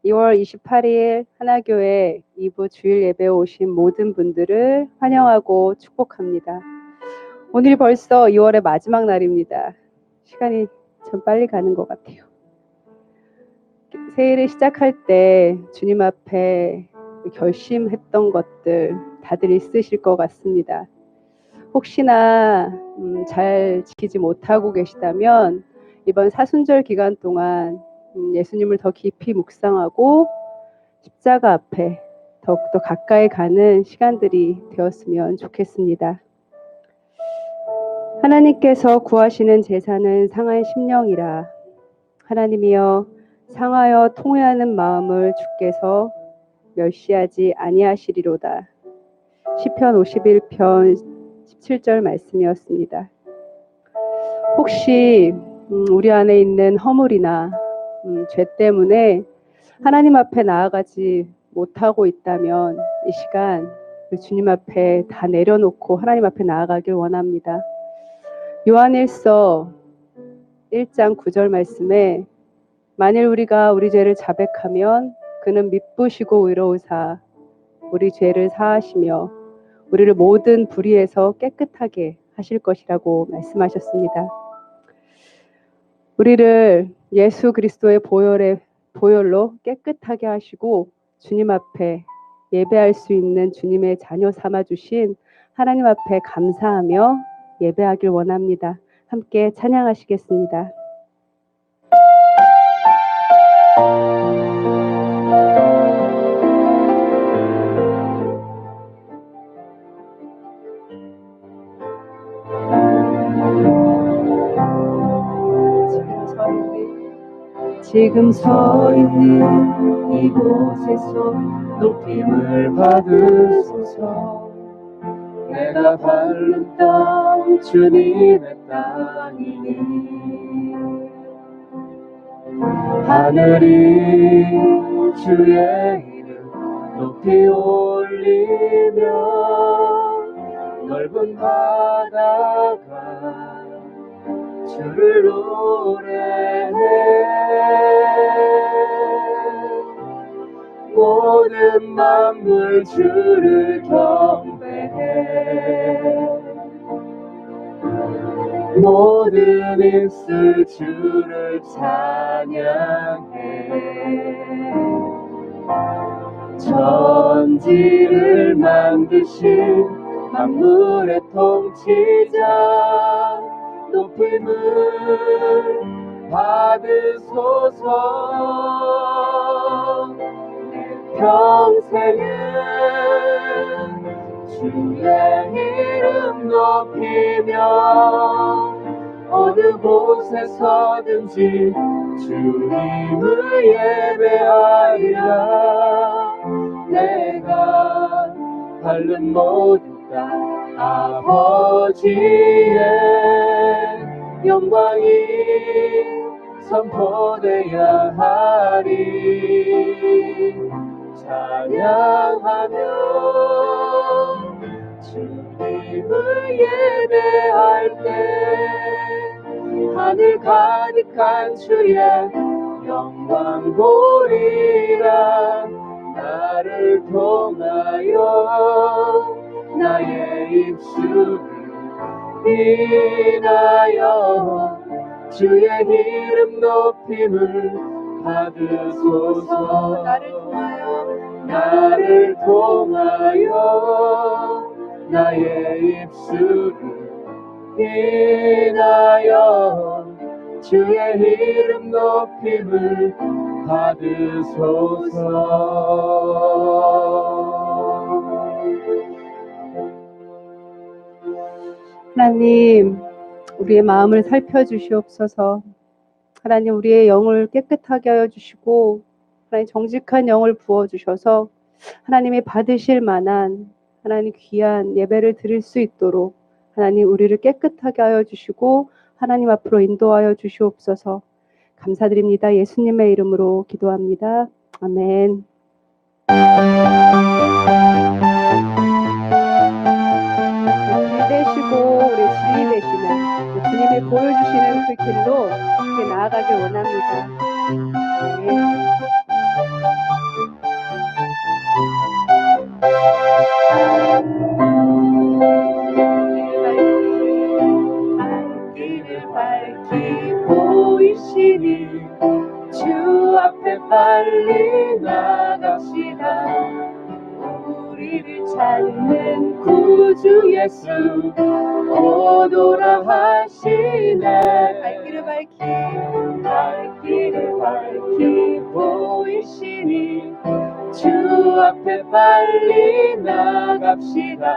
2월 28일 하나교회 2부 주일 예배에 오신 모든 분들을 환영하고 축복합니다. 오늘이 벌써 2월의 마지막 날입니다. 시간이 참 빨리 가는 것 같아요. 새해를 시작할 때 주님 앞에 결심했던 것들 다들 있으실 것 같습니다. 혹시나 잘 지키지 못하고 계시다면 이번 사순절 기간 동안 예수님을 더 깊이 묵상하고 십자가 앞에 더욱더 가까이 가는 시간들이 되었으면 좋겠습니다. 하나님께서 구하시는 제사는 상한 심령이라. 하나님이여 상하여 통회하는 마음을 주께서 멸시하지 아니하시리로다. 시편 51편 17절 말씀이었습니다. 혹시 우리 안에 있는 허물이나 죄 때문에 하나님 앞에 나아가지 못하고 있다면 이 시간 주님 앞에 다 내려놓고 하나님 앞에 나아가길 원합니다. 요한일서 1장 9절 말씀에 만일 우리가 우리 죄를 자백하면 그는 미쁘시고 의로우사 우리 죄를 사하시며 우리를 모든 불의에서 깨끗하게 하실 것이라고 말씀하셨습니다. 우리를 예수 그리스도의 보혈로 깨끗하게 하시고 주님 앞에 예배할 수 있는 주님의 자녀 삼아주신 하나님 앞에 감사하며 예배하길 원합니다. 함께 찬양하시겠습니다. 지금 서 있는 이곳에서 높임을 받으소서. 내가 밟는 땅 주님의 땅이니 하늘이 주의 이름 높이 올리며 넓은 바다가 주를 노래해. 모든 만물 주를 경배해. 모든 입술 주를 찬양해. 천지를 만드신 만물의 통치자 높임을 받으소서. 내 평생은 주의 이름 높이며 어느 곳에서든지 주님을 예배하리라. 내가 밟는 모든 땅 아버지의 영광이 선포되어야 하리. 찬양하며 주님을 예배할 때 하늘 가득한 주의 영광 보리라. 나를 통하여 나의 입술을 인하여 주의 이름 높임을 받으소서. 나를 통하여 나의 입술을 인하여 주의 이름 높임을 받으소서. 하나님, 우리의 마음을 살펴주시옵소서. 하나님, 우리의 영을 깨끗하게 하여 주시고 하나님 정직한 영을 부어주셔서 하나님이 받으실 만한 하나님 귀한 예배를 드릴 수 있도록 하나님 우리를 깨끗하게 하여 주시고 하나님 앞으로 인도하여 주시옵소서. 감사드립니다. 예수님의 이름으로 기도합니다. 아멘. 되시고 우리 주님 되시는 주님이 보여주시는 그 길로 함께 나아가길 원합니다. 아멘. 보이시니 주 앞에 빨리 나갑시다. 우리를 찾는 구주 예수 곧 오라 하시네. 발길을 밝히 보이시니 주 앞에 빨리 나갑시다.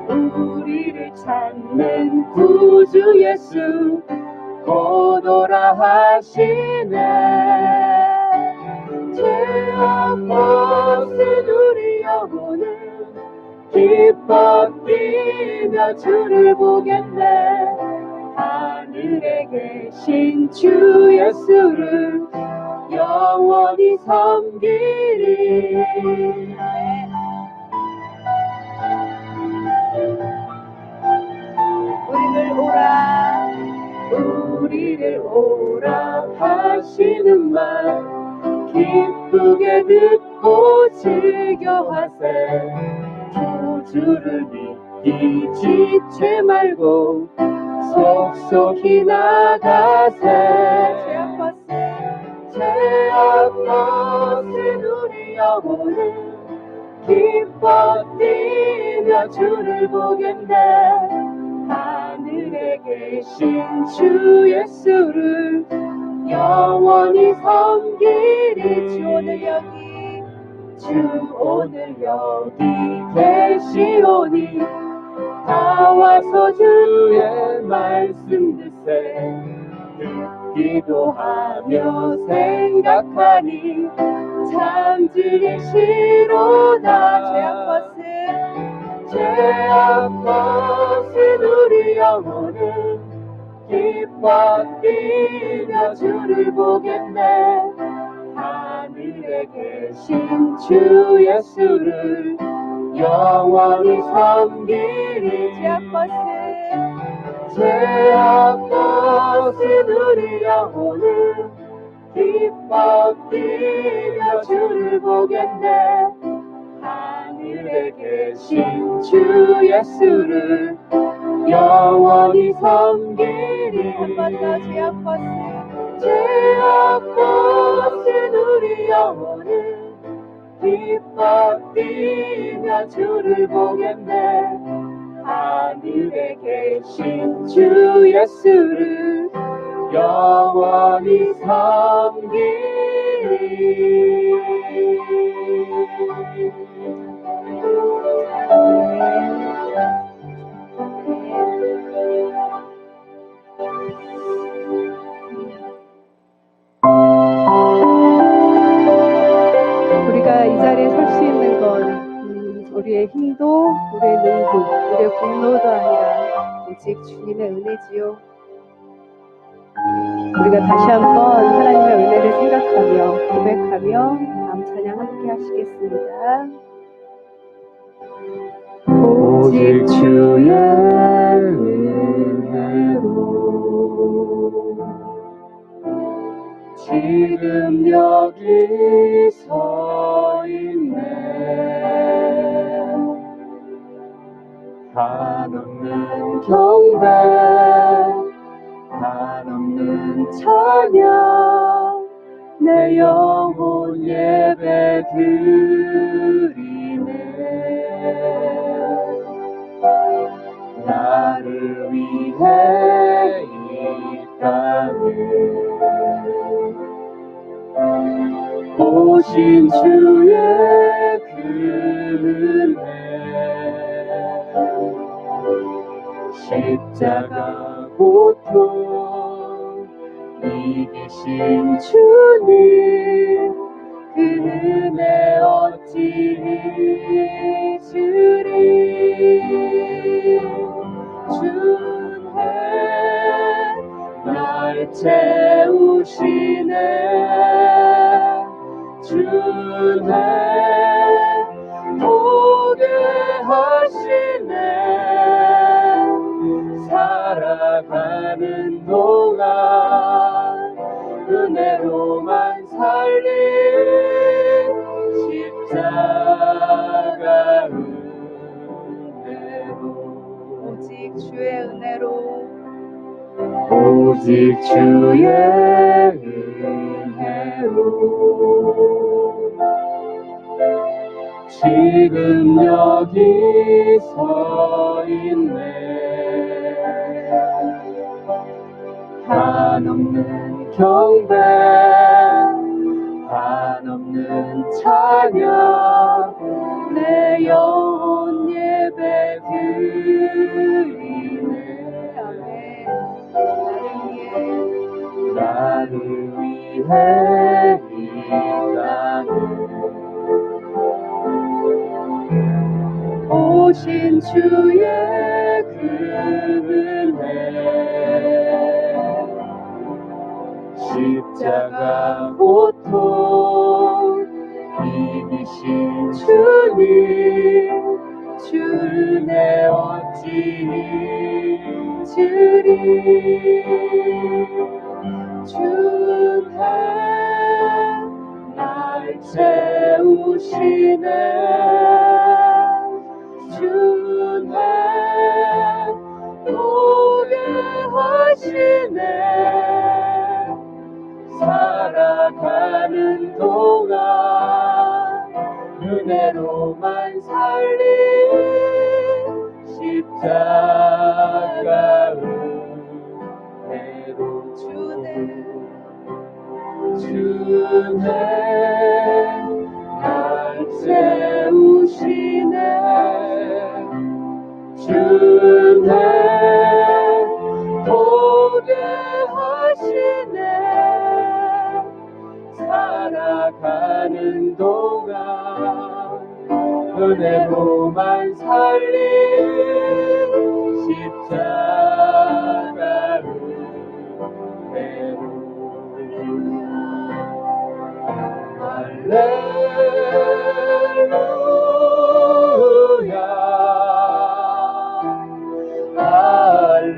우리를 찾는 구주 예수 곧 오라 하시네. 죄악 벗은 우리 영혼은 기뻐 뛰며 주를 보겠네. 하늘에 계신 주 예수를 영원히 섬기리. 우리를 오라 하시는 말 기쁘게 듣고 즐겨하세. 구주를 믿기 지체 말고 속속히 나가세. 죄악 벗은 우리 영혼은 기뻐 뛰며 주를 보겠네. 하늘에 계신 주 예수를 영원히 섬기리. 주 오늘 여기 계시오니 다 와서 주의 말씀 듣세. 듣기도 하며 생각하니 참 즐기시로다. 죄악 벗은 우리 영혼은 기뻐 뛰며 주를 보겠네. 하늘에 계신 주 예수를 영원히 섬기리. 죄악 벗은 우리 영혼은 기뻐 뛰며 주를 보겠네. 하늘에 계신 주 예수를 영원히 섬기리. 죄악 벗은 우리 영혼은 기뻐 뛰며 주를 보겠네. 하늘에 계신 주 예수를 영원히 섬기리. 우리가 이 자리에 설 수 있는 건 우리의 힘도 우리의 능도 우리의 공로도 아니라 오직 주님의 은혜지요. 우리가 다시 한번 하나님의 은혜를 생각하며 고백하며 다음 찬양 함께 하시겠습니다. 오직 주의 은혜로 지금 여기 서 있네. 한없는 경배 한없는 찬양 내 영혼 예배 드리네. 나를 위해 이 땅에 오신 주의 그 은혜 십자가 고통 이기신 주님 그 은혜 어찌 잊으리. 주의 날 채우시네. 주의 보게 하시네. 살아가는 동안 은혜로만 살린 십자가 은혜로 오직 주의 은혜로 오직 주의 은혜로 지금 여기 서 있네. 한없는 경배, 한없는 찬양, 내 영혼 예배 드리네. 아멘. 나를 위해 이 땅에 오신 주의 그 은혜, 십자가 고통 이기신 주님, 주 은혜 어찌 잊으리. 주 은혜 날 채우시네. 주 은혜 보게 하시네. 살아가는 동안 은혜로만 살리. 십자가 은혜로 주네 날 세우시네. 주네 보게 하시네. 살아가는 동안 은혜로만 살리. 십자가 은혜로. 할렐루야 할렐루야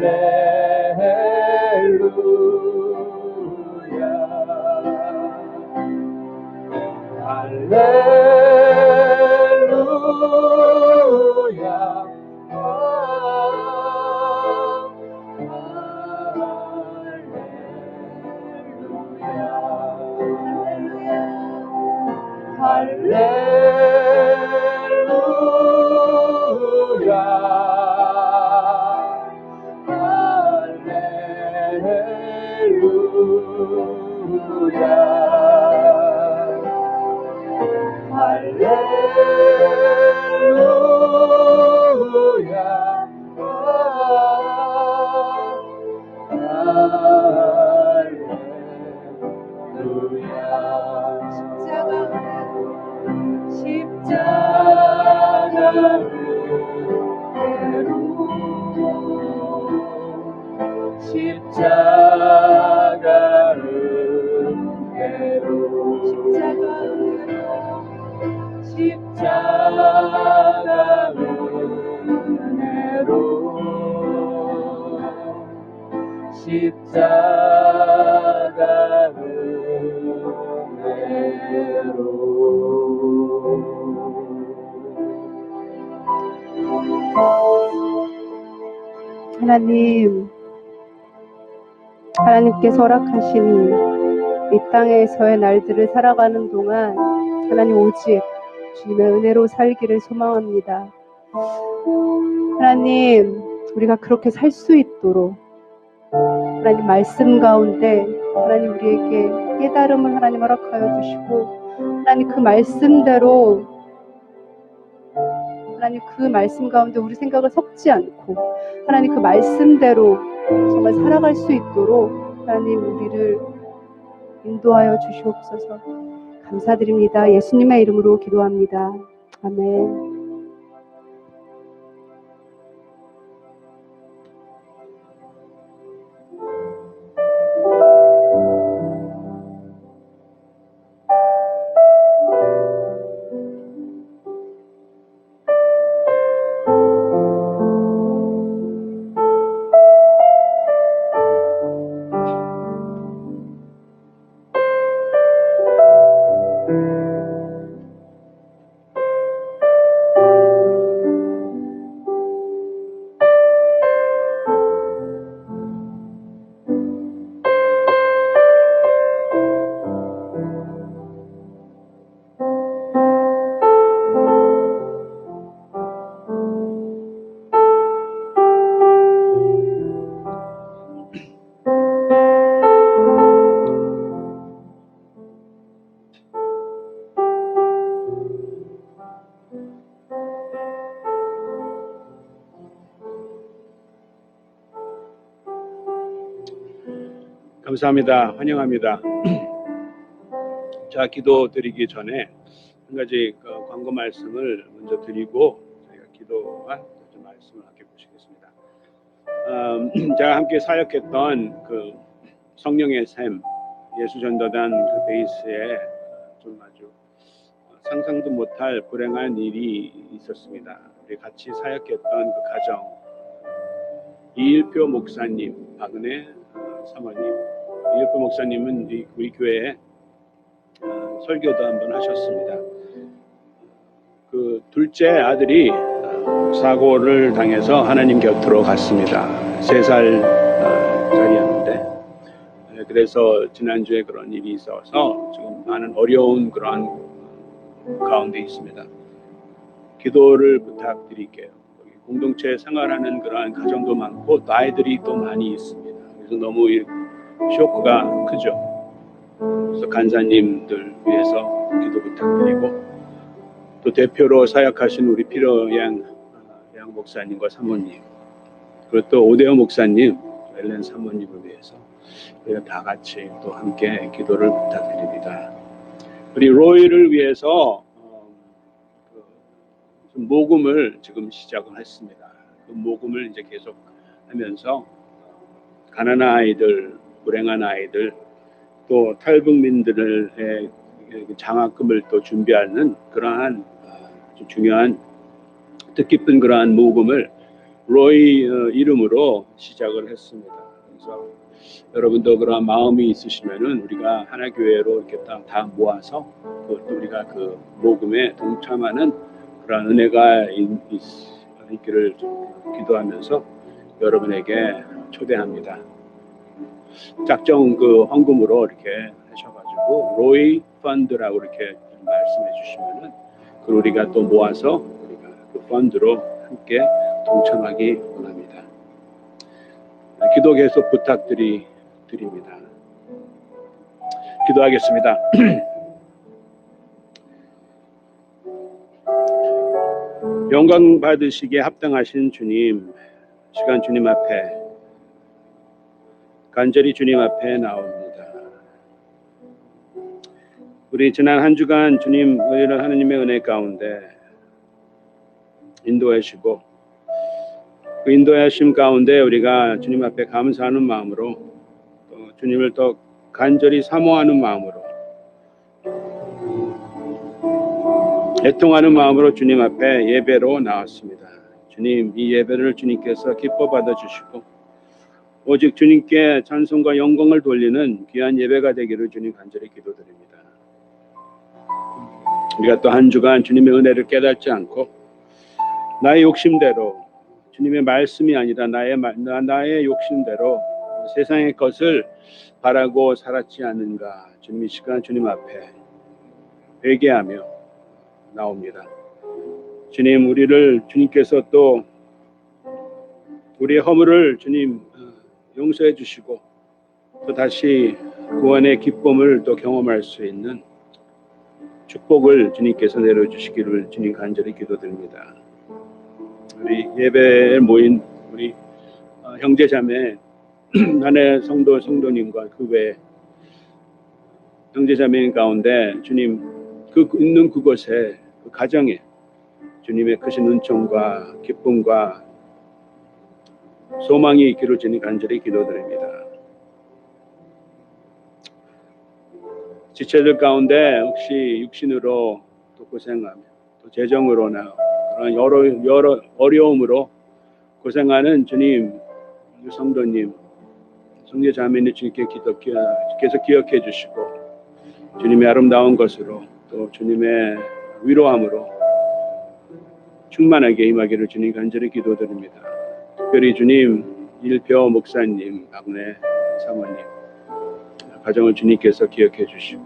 할렐루야 할렐루야 할렐루야 할렐루야 십자가 은혜로 십자가 은혜로 십자가 은혜로. 하나님께서 허락하신 이 땅에서의 날들을 살아가는 동안 하나님 오직 주님의 은혜로 살기를 소망합니다. 하나님, 우리가 그렇게 살 수 있도록 하나님 말씀 가운데 하나님 우리에게 깨달음을 하나님 허락하여 주시고, 하나님 그 말씀대로 하나님 그 말씀 가운데 우리 생각을 섞지 않고 하나님 그 말씀대로 정말 살아갈 수 있도록 하나님 우리를 인도하여 주시옵소서. 감사드립니다. 예수님의 이름으로 기도합니다. 아멘. 감사합니다. 환영합니다. 자, 기도 드리기 전에 한 가지 광고 말씀을 먼저 드리고 저희가 기도와 좀 말씀을 함께 보시겠습니다. 제가 함께 사역했던 그 성령의 샘 예수전도단 그 베이스에 좀 아주 상상도 못할 불행한 일이 있었습니다. 우리 같이 사역했던 그 가정 이일표 목사님, 박은혜 사모님, 이일표 목사님은 우리 교회에 설교도 한번 하셨습니다. 그 둘째 아들이 사고를 당해서 하나님 곁으로 갔습니다. 3살짜리였는데 그래서 지난주에 그런 일이 있어서 지금 많은 어려운 그런 가운데 있습니다. 기도를 부탁드릴게요. 공동체 생활하는 그러한 가정도 많고 또 아이들이 또 많이 있습니다. 그래서 너무 쇼크가 크죠. 그래서 간사님들 위해서 기도 부탁드리고 또 대표로 사역하신 우리 피로 양 목사님과 사모님 그리고 또 오대호 목사님, 엘렌 사모님을 위해서 우리가 다 같이 또 함께 기도를 부탁드립니다. 우리 로이를 위해서 모금을 지금 시작을 했습니다. 그 모금을 이제 계속 하면서 가난한 아이들, 불행한 아이들, 또 탈북민들의 장학금을 또 준비하는 그러한 중요한 뜻깊은 그러한 모금을 로이 이름으로 시작을 했습니다. 그래서 여러분도 그러한 마음이 있으시면은 우리가 하나교회로 이렇게 다 모아서 또 우리가 그 모금에 동참하는 그런 은혜가 있기를 기도하면서 여러분에게 초대합니다. 작정 그 헌금으로 이렇게 하셔가지고 로이 펀드라고 이렇게 말씀해 주시면은 그 우리가 또 모아서 우리가 그 펀드로 함께 동참하기 원합니다. 기도 계속 부탁드립니다. 기도하겠습니다. 영광 받으시기에 합당하신 주님, 시간 주님 앞에 간절히 주님 앞에 나옵니다. 우리 지난 한 주간 주님 하나님의 은혜 가운데 인도하시고 그 인도하심 가운데 우리가 주님 앞에 감사하는 마음으로 또 주님을 더 간절히 사모하는 마음으로 애통하는 마음으로 주님 앞에 예배로 나왔습니다. 주님, 이 예배를 주님께서 기뻐 받아주시고 오직 주님께 찬송과 영광을 돌리는 귀한 예배가 되기를 주님 간절히 기도드립니다. 우리가 또 한 주간 주님의 은혜를 깨닫지 않고 나의 욕심대로 주님의 말씀이 아니라 나의 욕심대로 세상의 것을 바라고 살았지 않은가. 주님 이 시간 주님 앞에 회개하며 나옵니다. 주님, 우리를 주님께서 또 우리의 허물을 주님 용서해 주시고 또 다시 구원의 기쁨을 또 경험할 수 있는 축복을 주님께서 내려주시기를 주님 간절히 기도드립니다. 우리 예배에 모인 우리 형제자매 안에 성도님과 그 외 형제자매인 가운데 주님 그 있는 그곳에 그 가정에 주님의 크신 은총과 기쁨과 소망이 있기를 주님 간절히 기도드립니다. 지체들 가운데 혹시 육신으로 또 고생하며 또 재정으로나 그런 여러 어려움으로 고생하는 주님 성도님 성제자매님 주님께 계속 기억해 주시고 주님의 아름다운 것으로 또 주님의 위로함으로 충만하게 임하기를 주님 간절히 기도드립니다. 특별히 주님 일표 목사님, 박은혜 사모님 가정을 주님께서 기억해 주시고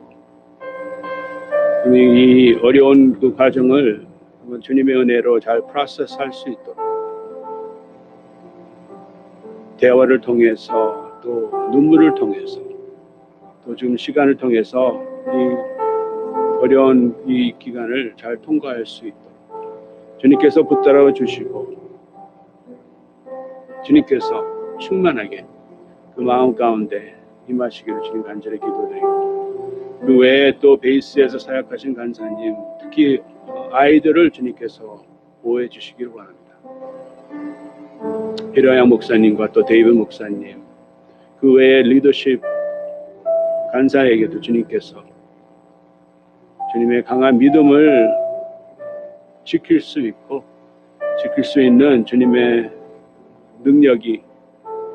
이 어려운 그 과정을 주님의 은혜로 잘 프로세스할 수 있도록 대화를 통해서 또 눈물을 통해서 또 지금 시간을 통해서 이 어려운 이 기간을 잘 통과할 수 있도록 주님께서 붙들어 주시고 주님께서 충만하게 그 마음 가운데 임하시기를 주님 간절히 기도드리고 그 외에 또 베이스에서 사역하신 간사님 특히 아이들을 주님께서 보호해 주시기를 원합니다. 히라양 목사님과 또 데이브 목사님 그 외에 리더십 간사에게도 주님께서 주님의 강한 믿음을 지킬 수 있고 지킬 수 있는 주님의 능력이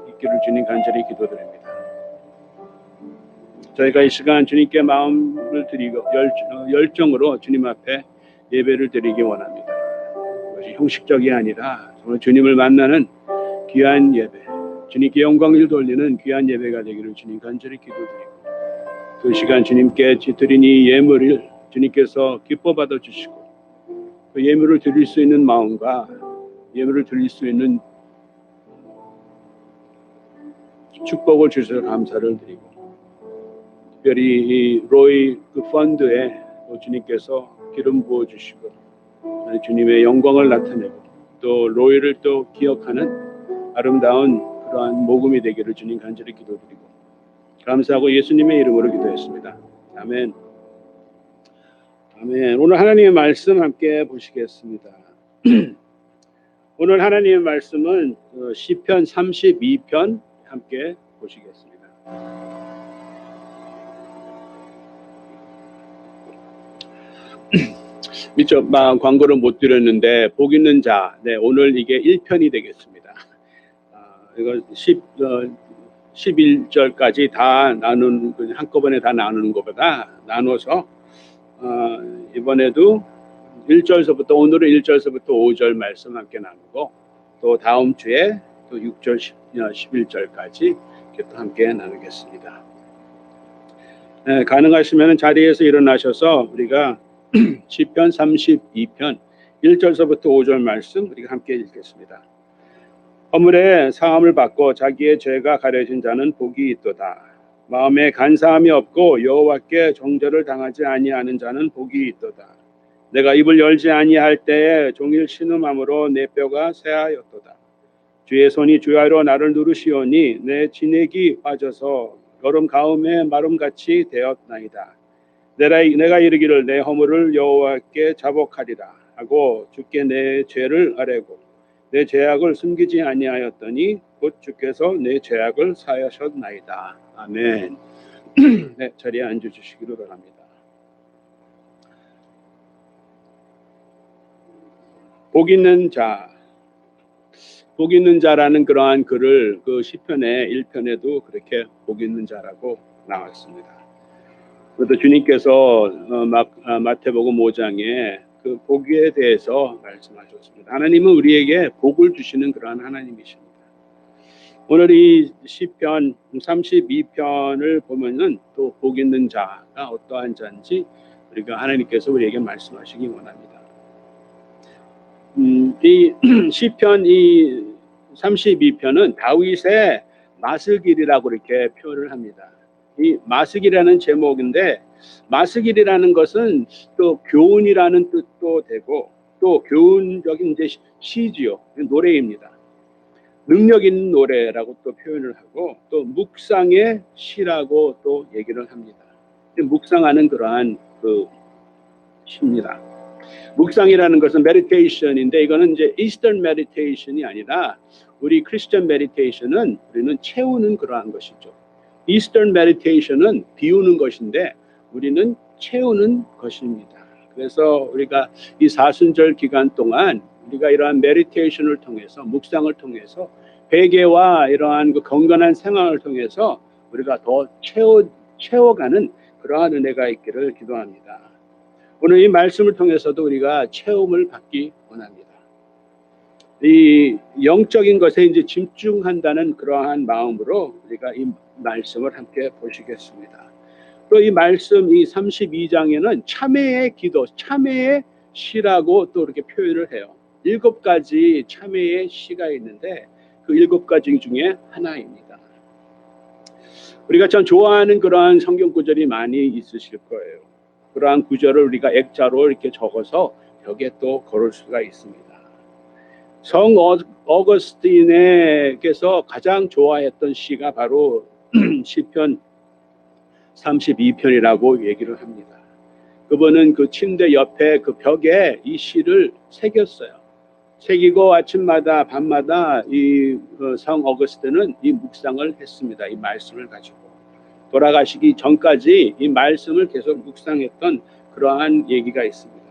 있기를 주님 간절히 기도드립니다. 저희가 이 시간 주님께 마음을 드리고 열정으로 주님 앞에 예배를 드리기 원합니다. 그것이 형식적이 아니라 정말 주님을 만나는 귀한 예배, 주님께 영광을 돌리는 귀한 예배가 되기를 주님 간절히 기도드리고 그 시간 주님께 드린 이 예물을 주님께서 기뻐 받아 주시고 그 예물을 드릴 수 있는 마음과 예물을 드릴 수 있는 축복을 주셔서 감사를 드리고 특별히 이 로이 그 펀드에 주님께서 기름 부어 주시고 주님의 영광을 나타내고 또 로이를 또 기억하는 아름다운 그러한 모금이 되기를 주님 간절히 기도드리고 감사하고 예수님의 이름으로 기도했습니다. 아멘. 아멘. 오늘 하나님의 말씀 함께 보시겠습니다. 오늘 하나님의 말씀은 시편 32편 함께 보시겠습니다. 미처 광고를 못 드렸는데 복 있는 자, 네, 오늘 이게 1편이 되겠습니다. 이거 11절까지 다 나누는 한꺼번에 다 나누는 것보다 나눠서 이번에도 1절서부터 오늘은 1절서부터 5절 말씀 함께 나누고 또 다음 주에 또 6절 11절까지 이렇게 또 함께 나누겠습니다. 네, 가능하시면 자리에서 일어나셔서 우리가 시편 32편 1절서부터 5절 말씀 우리가 함께 읽겠습니다. 허물에 사함을 받고 자기의 죄가 가려진 자는 복이 있도다. 마음에 간사함이 없고 여호와께 정죄를 당하지 아니하는 자는 복이 있도다. 내가 입을 열지 아니할 때에 종일 신음함으로 내 뼈가 쇠하였도다. 주의 손이 주야로 나를 누르시오니 내 진액이 빠져서 여름 가음에 마름같이 되었나이다. 내가 이르기를 내 허물을 여호와께 자복하리라 하고 주께 내 죄를 아뢰고 내 죄악을 숨기지 아니하였더니 곧 주께서 내 죄악을 사하셨나이다. 아멘. 네, 자리에 앉아주시기를 바랍니다. 복 있는 자, 복 있는 자라는 그러한 글을 그 시편의 1편에도 그렇게 복 있는 자라고 나왔습니다. 그것도 주님께서 마태복음 5장에 그 복에 대해서 말씀하셨습니다. 하나님은 우리에게 복을 주시는 그러한 하나님이십니다. 오늘 이 시편 32편을 보면은 또 복 있는 자가 어떠한 자인지 우리가 하나님께서 우리에게 말씀하시기 원합니다. 이 시편 이 32편은 다윗의 마스길이라고 이렇게 표현을 합니다. 이 마스길이라는 제목인데 마스길이라는 것은 또 교훈이라는 뜻도 되고 또 교훈적인 이제 시지요, 노래입니다. 능력 있는 노래라고 또 표현을 하고 또 묵상의 시라고 또 얘기를 합니다. 묵상하는 그러한 그 시입니다. 묵상이라는 것은 meditation인데 이거는 이제 Eastern meditation이 아니라 우리 크리스천 meditation은 우리는 채우는 그러한 것이죠. Eastern meditation은 비우는 것인데 우리는 채우는 것입니다. 그래서 우리가 이 사순절 기간 동안 우리가 이러한 meditation을 통해서 묵상을 통해서 회개와 이러한 그 건강한 생활을 통해서 우리가 더 채워가는 그러한 은혜가 있기를 기도합니다. 오늘 이 말씀을 통해서도 우리가 체험을 받기 원합니다. 이 영적인 것에 이제 집중한다는 그러한 마음으로 우리가 이 말씀을 함께 보시겠습니다. 또 이 말씀 이 32장에는 참회의 기도, 참회의 시라고 또 이렇게 표현을 해요. 7가지 참회의 시가 있는데 그 7가지 중에 하나입니다. 우리가 참 좋아하는 그러한 성경 구절이 많이 있으실 거예요. 그러한 구절을 우리가 액자로 이렇게 적어서 벽에 또 걸을 수가 있습니다. 성 어거스틴에게서 가장 좋아했던 시가 바로 시편 32편이라고 얘기를 합니다. 그분은 그 침대 옆에 그 벽에 이 시를 새겼어요. 새기고 아침마다 밤마다 이 성 어거스틴은 이 묵상을 했습니다. 이 말씀을 가지고 돌아가시기 전까지 이 말씀을 계속 묵상했던 그러한 얘기가 있습니다.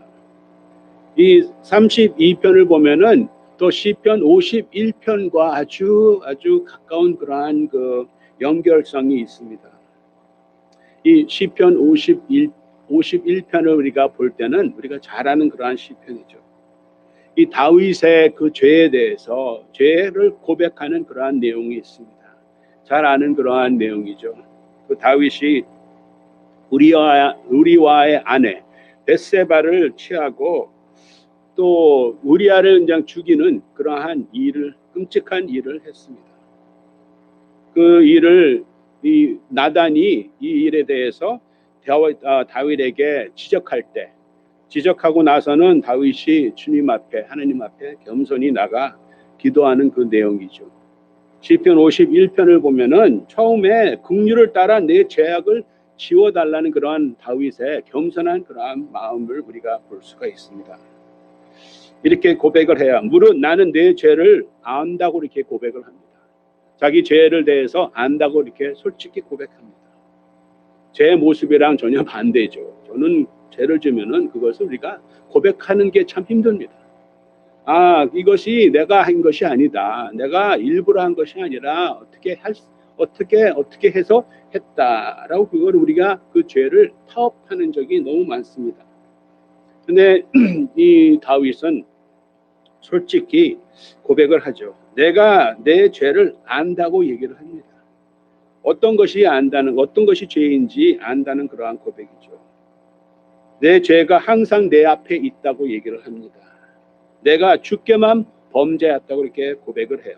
이 32편을 보면은 또 시편 51편과 아주 가까운 그러한 그 연결성이 있습니다. 이 시편 51편을 우리가 볼 때는 우리가 잘 아는 그러한 시편이죠. 이 다윗의 그 죄에 대해서 죄를 고백하는 그러한 내용이 있습니다. 잘 아는 그러한 내용이죠. 그 다윗이 우리와의 아내 벳세바를 취하고 또 우리아를 그냥 죽이는 그러한 일을, 끔찍한 일을 했습니다. 그 일을 이 나단이 이 일에 대해서 다윗에게 지적하고 나서는 다윗이 주님 앞에, 하나님 앞에 겸손히 나가 기도하는 그 내용이죠. 시편 51편을 보면은 처음에 긍휼을 따라 내 죄악을 지워달라는 그러한 다윗의 겸손한 그러한 마음을 우리가 볼 수가 있습니다. 이렇게 고백을 해야, 물론 나는 내 죄를 안다고 이렇게 고백을 합니다. 자기 죄를 대해서 안다고 이렇게 솔직히 고백합니다. 제 모습이랑 전혀 반대죠. 저는 죄를 지면은 그것을 우리가 고백하는 게 참 힘듭니다. 이것이 내가 한 것이 아니다. 내가 일부러 한 것이 아니라 어떻게 해서 했다라고 그걸 우리가 그 죄를 타협하는 적이 너무 많습니다. 근데 이 다윗은 솔직히 고백을 하죠. 내가 내 죄를 안다고 얘기를 합니다. 어떤 것이 죄인지 안다는 그러한 고백이죠. 내 죄가 항상 내 앞에 있다고 얘기를 합니다. 내가 주께만 범죄했다고 이렇게 고백을 해요.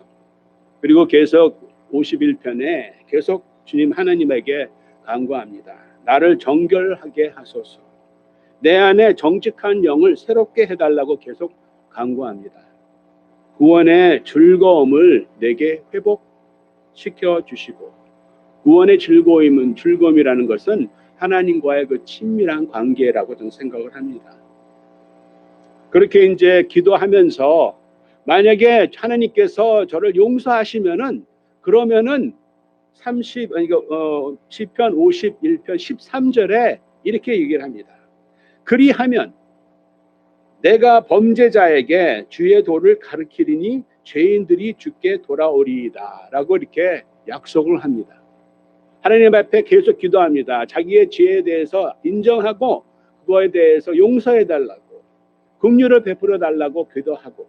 그리고 계속 51편에 계속 주님 하나님에게 간구합니다. 나를 정결하게 하소서. 내 안에 정직한 영을 새롭게 해달라고 계속 간구합니다. 구원의 즐거움을 내게 회복시켜 주시고, 구원의 즐거움이라는 것은 하나님과의 그 친밀한 관계라고 저는 생각을 합니다. 그렇게 이제 기도하면서 만약에 하나님께서 저를 용서하시면은 그러면은 시편 51편 13절에 이렇게 얘기를 합니다. 그리하면 내가 범죄자에게 주의 도를 가르치리니 죄인들이 주께 돌아오리이다 라고 이렇게 약속을 합니다. 하나님 앞에 계속 기도합니다. 자기의 죄에 대해서 인정하고 그거에 대해서 용서해 달라고, 긍휼을 베풀어 달라고 기도하고,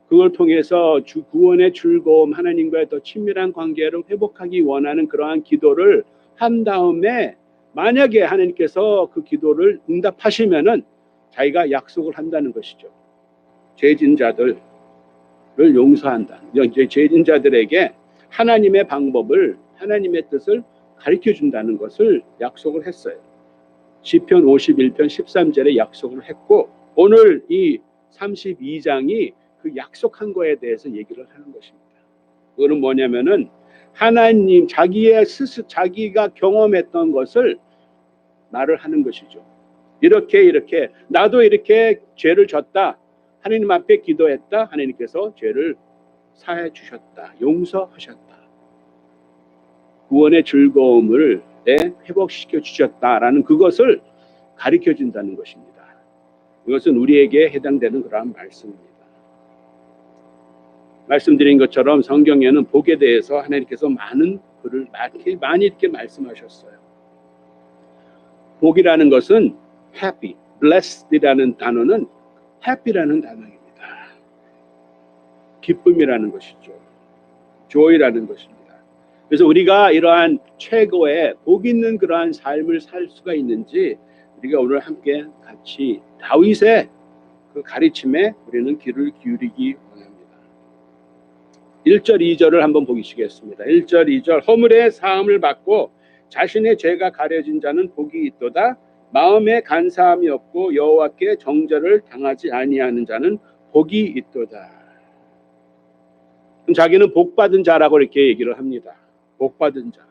그걸 통해서 주 구원의 즐거움, 하나님과의 더 친밀한 관계를 회복하기 원하는 그러한 기도를 한 다음에 만약에 하나님께서 그 기도를 응답하시면은 자기가 약속을 한다는 것이죠. 죄진 자들을 용서한다. 이제 죄진 자들에게 하나님의 방법을, 하나님의 뜻을 가르쳐 준다는 것을 약속을 했어요. 시편 51편 13절에 약속을 했고, 오늘 이 32장이 그 약속한 거에 대해서 얘기를 하는 것입니다. 그거는 뭐냐면은 하나님 자기가 경험했던 것을 말을 하는 것이죠. 이렇게 나도 이렇게 죄를 졌다. 하나님 앞에 기도했다. 하나님께서 죄를 사해 주셨다. 용서하셨다. 구원의 즐거움을 회복시켜 주셨다라는 그것을 가르쳐 준다는 것입니다. 이것은 우리에게 해당되는 그러한 말씀입니다. 말씀드린 것처럼 성경에는 복에 대해서 하나님께서 많은 글을 많이 이렇게 말씀하셨어요. 복이라는 것은 happy, blessed이라는 단어는 happy라는 단어입니다. 기쁨이라는 것이죠. joy라는 것입니다. 그래서 우리가 이러한 최고의 복 있는 그러한 삶을 살 수가 있는지 우리가 오늘 함께 같이 다윗의 그 가르침에 우리는 귀를 기울이기 원합니다. 1절 2절을 한번 보시겠습니다. 1절 2절 허물의 사함을 받고 자신의 죄가 가려진 자는 복이 있도다. 마음에 간사함이 없고 여호와께 정죄를 당하지 아니하는 자는 복이 있도다. 그럼 자기는 복받은 자라고 이렇게 얘기를 합니다. 복받은 자.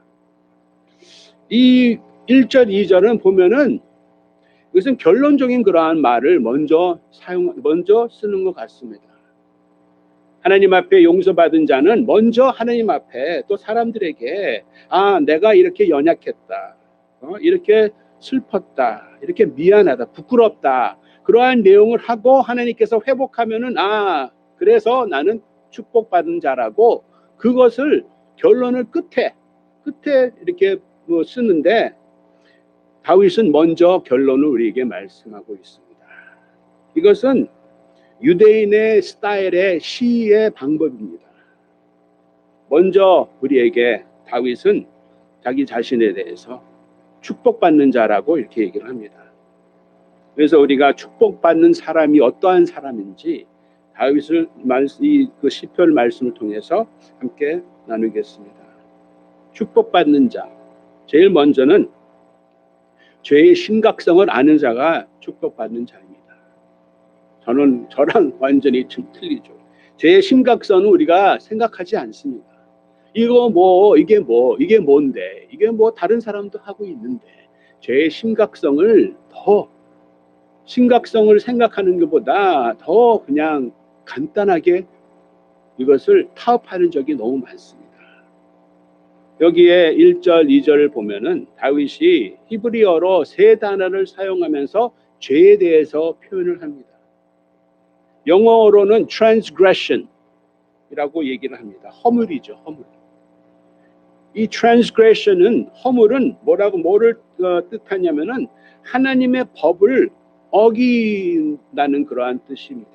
이 1절 2절은 보면은 이것은 결론적인 그러한 말을 먼저 쓰는 것 같습니다. 하나님 앞에 용서받은 자는 먼저 하나님 앞에 또 사람들에게 내가 이렇게 연약했다. 이렇게 슬펐다. 이렇게 미안하다. 부끄럽다. 그러한 내용을 하고 하나님께서 회복하면은 그래서 나는 축복받은 자라고 그것을 결론을 끝에 이렇게 쓰는데 다윗은 먼저 결론을 우리에게 말씀하고 있습니다. 이것은 유대인의 스타일의 시의 방법입니다. 먼저 우리에게 다윗은 자기 자신에 대해서 축복받는 자라고 이렇게 얘기를 합니다. 그래서 우리가 축복받는 사람이 어떠한 사람인지 다윗을 그 시편 말씀을 통해서 함께 나누겠습니다. 축복받는 자, 제일 먼저는 죄의 심각성을 아는 자가 축복받는 자입니다. 저랑 완전히 틀리죠. 죄의 심각성은 우리가 생각하지 않습니다. 이게 뭔데? 이게 다른 사람도 하고 있는데 죄의 심각성을 생각하는 것보다 더 그냥 간단하게 이것을 타협하는 적이 너무 많습니다. 여기에 1절, 2절을 보면은 다윗이 히브리어로 세 단어를 사용하면서 죄에 대해서 표현을 합니다. 영어로는 transgression이라고 얘기를 합니다. 허물이죠, 허물. 이 허물은 뭐를 뜻하냐면은 하나님의 법을 어긴다는 그러한 뜻입니다.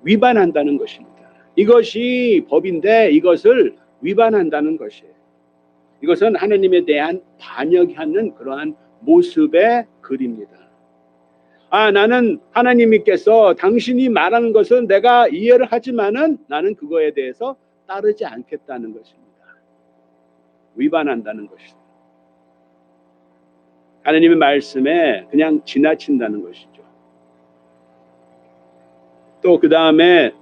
위반한다는 것입니다. 이것이 법인데 이것을 위반한다는 것이에요. 이것은 하나님에 대한 반역하는 그러한 모습의 글입니다. 나는 하나님께서 당신이 말하는 것은 내가 이해를 하지만은 나는 그거에 대해서 따르지 않겠다는 것입니다. 위반한다는 것이죠. 하나님의 말씀에 그냥 지나친다는 것이죠. 또 그 다음에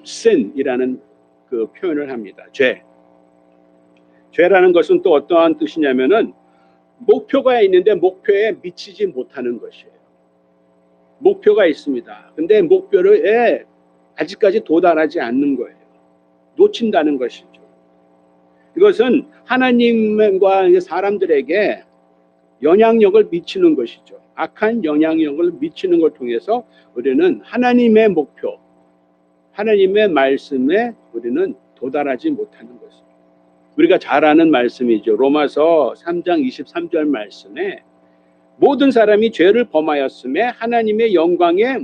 sin이라는 그 표현을 합니다. 죄라는 것은 또 어떠한 뜻이냐면은 목표가 있는데 목표에 미치지 못하는 것이에요. 목표가 있습니다. 근데 목표에 아직까지 도달하지 않는 거예요. 놓친다는 것이죠. 이것은 하나님과 사람들에게 영향력을 미치는 것이죠. 악한 영향력을 미치는 걸 통해서 우리는 하나님의 목표, 하나님의 말씀에 우리는 도달하지 못하는 것입니다. 우리가 잘 아는 말씀이죠. 로마서 3장 23절 말씀에 모든 사람이 죄를 범하였음에 하나님의 영광에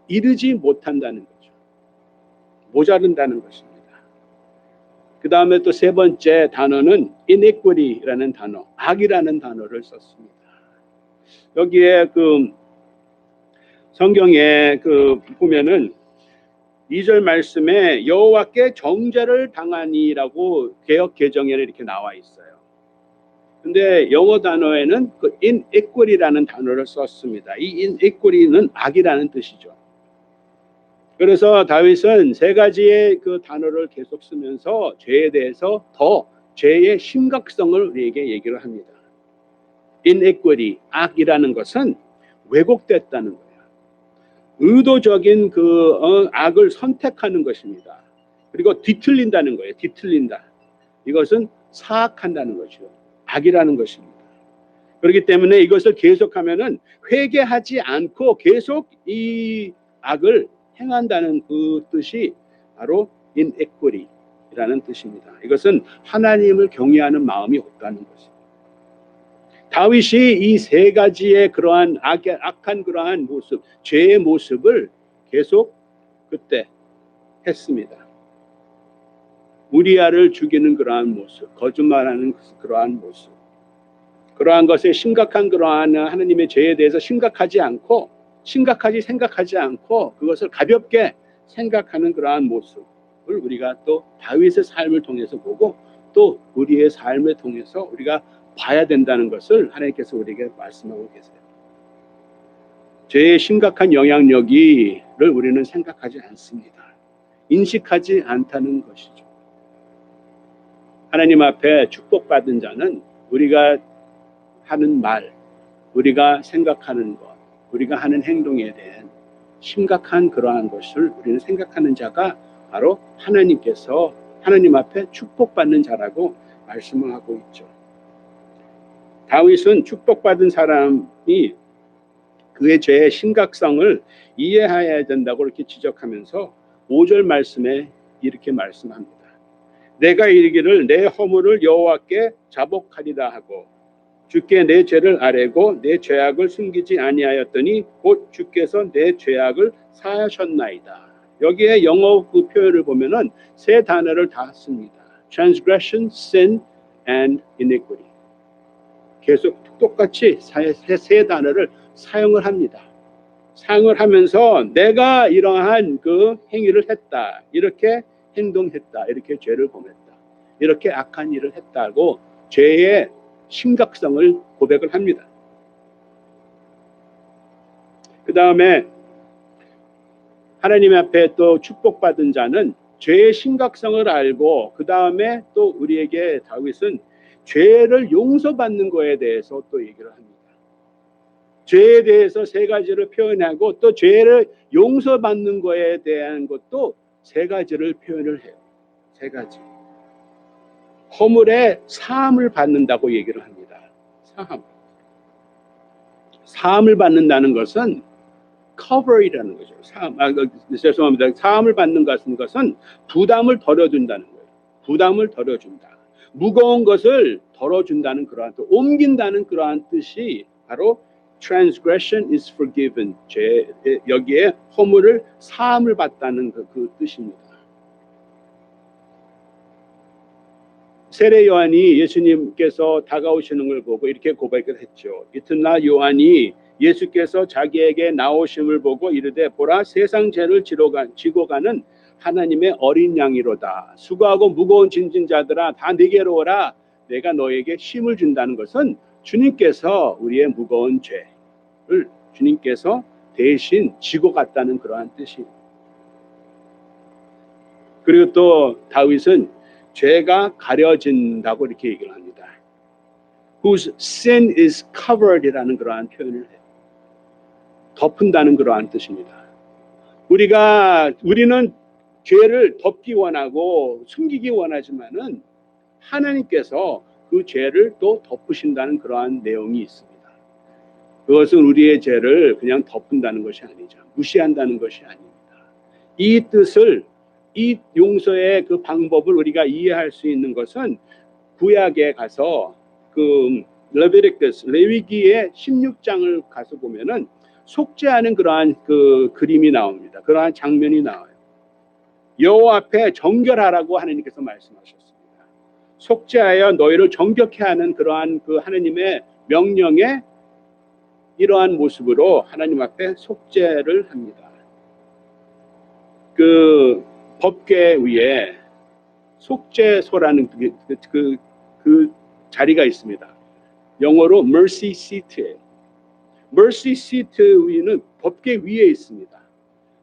이르지 못한다는 거죠. 모자른다는 것입니다. 그 다음에 또 세 번째 단어는 iniquity라는 단어, 악이라는 단어를 썼습니다. 여기에 성경에 보면은 2절 말씀에 여호와께 정죄를 당하니라고 개역 개정에는 이렇게 나와 있어요. 근데 영어 단어에는 iniquity라는 단어를 썼습니다. 이 iniquity는 악이라는 뜻이죠. 그래서 다윗은 세 가지의 그 단어를 계속 쓰면서 죄에 대해서 더 죄의 심각성을 우리에게 얘기를 합니다. iniquity, 악이라는 것은 왜곡됐다는 거예요. 의도적인 악을 선택하는 것입니다. 그리고 뒤틀린다는 거예요. 뒤틀린다. 이것은 사악한다는 것이죠. 악이라는 것입니다. 그렇기 때문에 이것을 계속하면은 회개하지 않고 계속 이 악을 행한다는 그 뜻이 바로 iniquity라는 뜻입니다. 이것은 하나님을 경외하는 마음이 없다는 것입니다. 다윗이 이 세 가지의 그러한 악한 그러한 모습, 죄의 모습을 계속 그때 했습니다. 우리아를 죽이는 그러한 모습, 거짓말하는 그러한 모습, 그러한 것에 심각한 그러한 하나님의 죄에 대해서 심각하지 생각하지 않고 그것을 가볍게 생각하는 그러한 모습, 우리가 또 다윗의 삶을 통해서 보고 또 우리의 삶을 통해서 우리가 봐야 된다는 것을 하나님께서 우리에게 말씀하고 계세요. 죄의 심각한 영향력을 우리는 생각하지 않습니다. 인식하지 않다는 것이죠. 하나님 앞에 축복받은 자는 우리가 하는 말, 우리가 생각하는 것, 우리가 하는 행동에 대한 심각한 그러한 것을 우리는 생각하는 자가 바로 하나님께서 하나님 앞에 축복받는 자라고 말씀을 하고 있죠. 다윗은 축복받은 사람이 그의 죄의 심각성을 이해해야 된다고 이렇게 지적하면서 5절 말씀에 이렇게 말씀합니다. 내가 이르기를 내 허물을 여호와께 자복하리라 하고 주께 내 죄를 아뢰고 내 죄악을 숨기지 아니하였더니 곧 주께서 내 죄악을 사하셨나이다. 여기에 영어 그 표현을 보면은 세 단어를 다 씁니다. Transgression, sin, and iniquity. 계속 똑같이 세 단어를 사용을 합니다. 사용을 하면서 내가 이러한 그 행위를 했다, 이렇게 행동했다, 이렇게 죄를 범했다, 이렇게 악한 일을 했다고 죄의 심각성을 고백을 합니다. 그 다음에 하나님 앞에 또 축복받은 자는 죄의 심각성을 알고 그 다음에 또 우리에게 다윗은 죄를 용서받는 거에 대해서 또 얘기를 합니다. 죄에 대해서 세 가지를 표현하고 또 죄를 용서받는 거에 대한 것도 세 가지를 표현을 해요. 세 가지. 허물의 사함을 받는다고 얘기를 합니다. 사함을 받는다는 것은 cover이라는 거죠. 죄송합니다. 사함을 받는 것은 부담을 덜어준다는 거예요. 부담을 덜어준다. 무거운 것을 덜어준다는 그러한 또 옮긴다는 그러한 뜻이 바로 transgression is forgiven. 여기에 허물을 사함을 받다는 그 뜻입니다. 세례 요한이 예수님께서 다가오시는 걸 보고 이렇게 고백을 했죠. 이튿날 요한이 예수께서 자기에게 나오심을 보고 이르되 보라 세상 죄를 지고 가는 하나님의 어린 양이로다. 수고하고 무거운 짐진 자들아 다 내게로 오라. 내가 너에게 쉼을 준다는 것은 주님께서 우리의 무거운 죄를 주님께서 대신 지고 갔다는 그러한 뜻이에요. 그리고 또 다윗은 죄가 가려진다고 이렇게 얘기를 합니다. Whose sin is covered이라는 그러한 표현을 해요. 덮은다는 그러한 뜻입니다. 우리는 죄를 덮기 원하고 숨기기 원하지만은 하나님께서 그 죄를 또 덮으신다는 그러한 내용이 있습니다. 그것은 우리의 죄를 그냥 덮은다는 것이 아니죠. 무시한다는 것이 아닙니다. 이 뜻을, 이 용서의 그 방법을 우리가 이해할 수 있는 것은 구약에 가서 그 레위기의 16장을 가서 보면은 속죄하는 그러한 그 그림이 나옵니다. 그러한 장면이 나와요. 여호와 앞에 정결하라고 하나님께서 말씀하셨습니다. 속죄하여 너희를 정결케 하는 그러한 그 하나님의 명령에 이러한 모습으로 하나님 앞에 속죄를 합니다. 그 법궤 위에 속죄소라는 그 자리가 있습니다. 영어로 mercy seat예요. mercy seat 위는 법궤 위에 있습니다.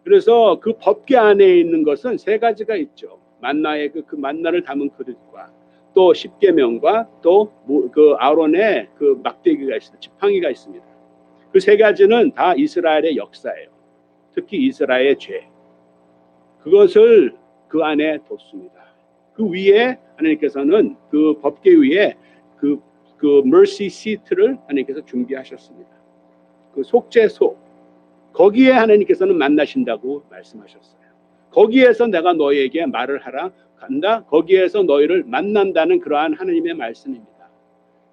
그래서 그 법궤 안에 있는 것은 세 가지가 있죠. 만나의 그 만나를 담은 그릇과 또 십계명과 또 그 아론의 그 막대기가 있습니다. 지팡이가 있습니다. 그 세 가지는 다 이스라엘의 역사예요. 특히 이스라엘의 죄. 그것을 그 안에 뒀습니다. 그 위에 하나님께서는 그 법궤 위에 그 mercy seat를 하나님께서 준비하셨습니다. 그 속죄소. 거기에 하나님께서는 만나신다고 말씀하셨어요. 거기에서 내가 너희에게 말을 하라 간다. 거기에서 너희를 만난다는 그러한 하나님의 말씀입니다.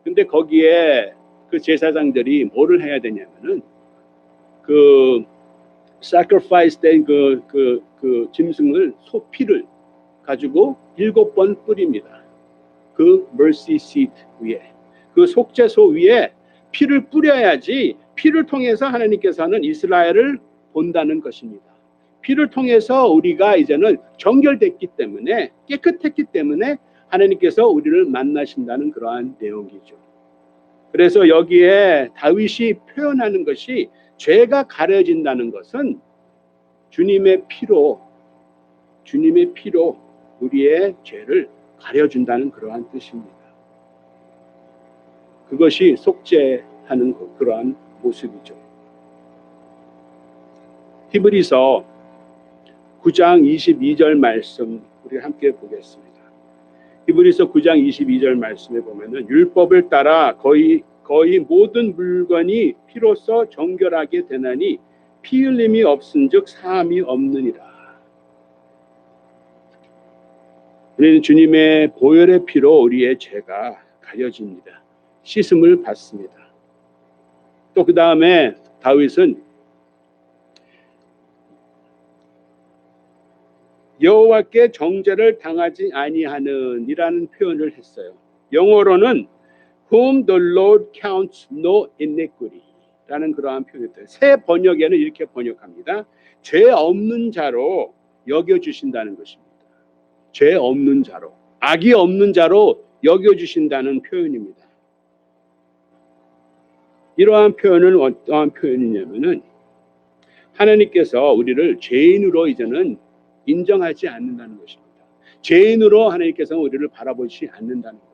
근데 거기에 그 제사장들이 뭐를 해야 되냐면은 그 sacrifice 된 그 짐승을 소피를 가지고 7번 뿌립니다. 그 mercy seat 위에 그 속죄소 위에 피를 뿌려야지 피를 통해서 하나님께서는 이스라엘을 본다는 것입니다. 피를 통해서 우리가 이제는 정결됐기 때문에, 깨끗했기 때문에 하나님께서 우리를 만나신다는 그러한 내용이죠. 그래서 여기에 다윗이 표현하는 것이 죄가 가려진다는 것은 주님의 피로 우리의 죄를 가려준다는 그러한 뜻입니다. 그것이 속죄하는 그러한 모습이죠. 히브리서 9장 22절 말씀 우리 함께 보겠습니다. 히브리서 9장 22절 말씀에 보면은 율법을 따라 거의 모든 물건이 피로써 정결하게 되나니 피 흘림이 없은즉 사함이 없느니라. 우리는 주님의 보혈의 피로 우리의 죄가 가려집니다. 씻음을 받습니다. 또 그 다음에 다윗은 여호와께 정죄를 당하지 아니하는 이라는 표현을 했어요. 영어로는 whom the Lord counts no iniquity 라는 그러한 표현이 있어요. 새 번역에는 이렇게 번역합니다. 죄 없는 자로 여겨주신다는 것입니다. 죄 없는 자로, 악이 없는 자로 여겨주신다는 표현입니다. 이러한 표현은 어떠한 표현이냐면은 하나님께서 우리를 죄인으로 이제는 인정하지 않는다는 것입니다. 죄인으로 하나님께서 우리를 바라보지 않는다는 거예요.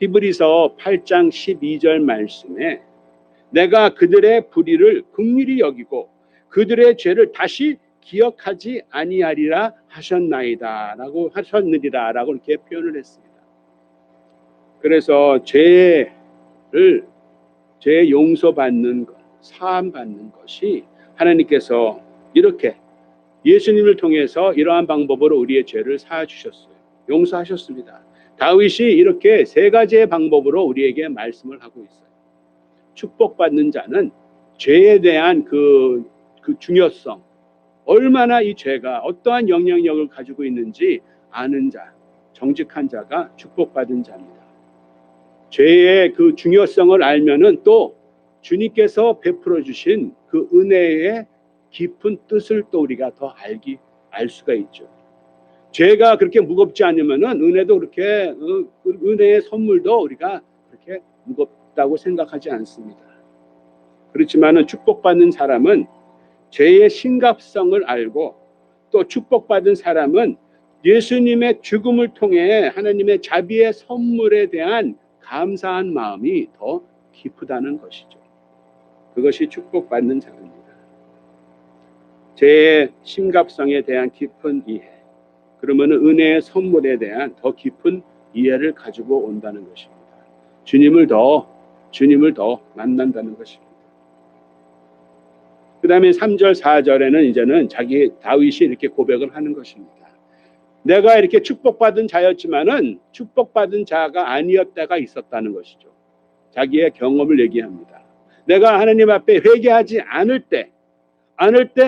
히브리서 8장 12절 말씀에 내가 그들의 불의를 긍휼히 여기고 그들의 죄를 다시 기억하지 아니하리라 하셨나이다 라고 하셨느니라 라고 이렇게 표현을 했습니다. 그래서 죄 용서받는 것, 사함받는 것이 하나님께서 이렇게 예수님을 통해서 이러한 방법으로 우리의 죄를 사하주셨어요. 용서하셨습니다. 다윗이 이렇게 세 가지의 방법으로 우리에게 말씀을 하고 있어요. 축복받는 자는 죄에 대한 그 중요성, 얼마나 이 죄가 어떠한 영향력을 가지고 있는지 아는 자, 정직한 자가 축복받은 자입니다. 죄의 그 중요성을 알면은 또 주님께서 베풀어 주신 그 은혜의 깊은 뜻을 또 우리가 더 알 수가 있죠. 죄가 그렇게 무겁지 않으면은 은혜도 그렇게 은혜의 선물도 우리가 그렇게 무겁다고 생각하지 않습니다. 그렇지만은 축복받는 사람은 죄의 심각성을 알고 또 축복받은 사람은 예수님의 죽음을 통해 하나님의 자비의 선물에 대한 감사한 마음이 더 깊다는 것이죠. 그것이 축복받는 자입니다. 죄의 심각성에 대한 깊은 이해, 그러면 은혜의 선물에 대한 더 깊은 이해를 가지고 온다는 것입니다. 주님을 더 만난다는 것입니다. 그 다음에 3절 4절에는 이제는 다윗이 이렇게 고백을 하는 것입니다. 내가 이렇게 축복받은 자였지만은 축복받은 자가 아니었다가 있었다는 것이죠. 자기의 경험을 얘기합니다. 내가 하나님 앞에 회개하지 않을 때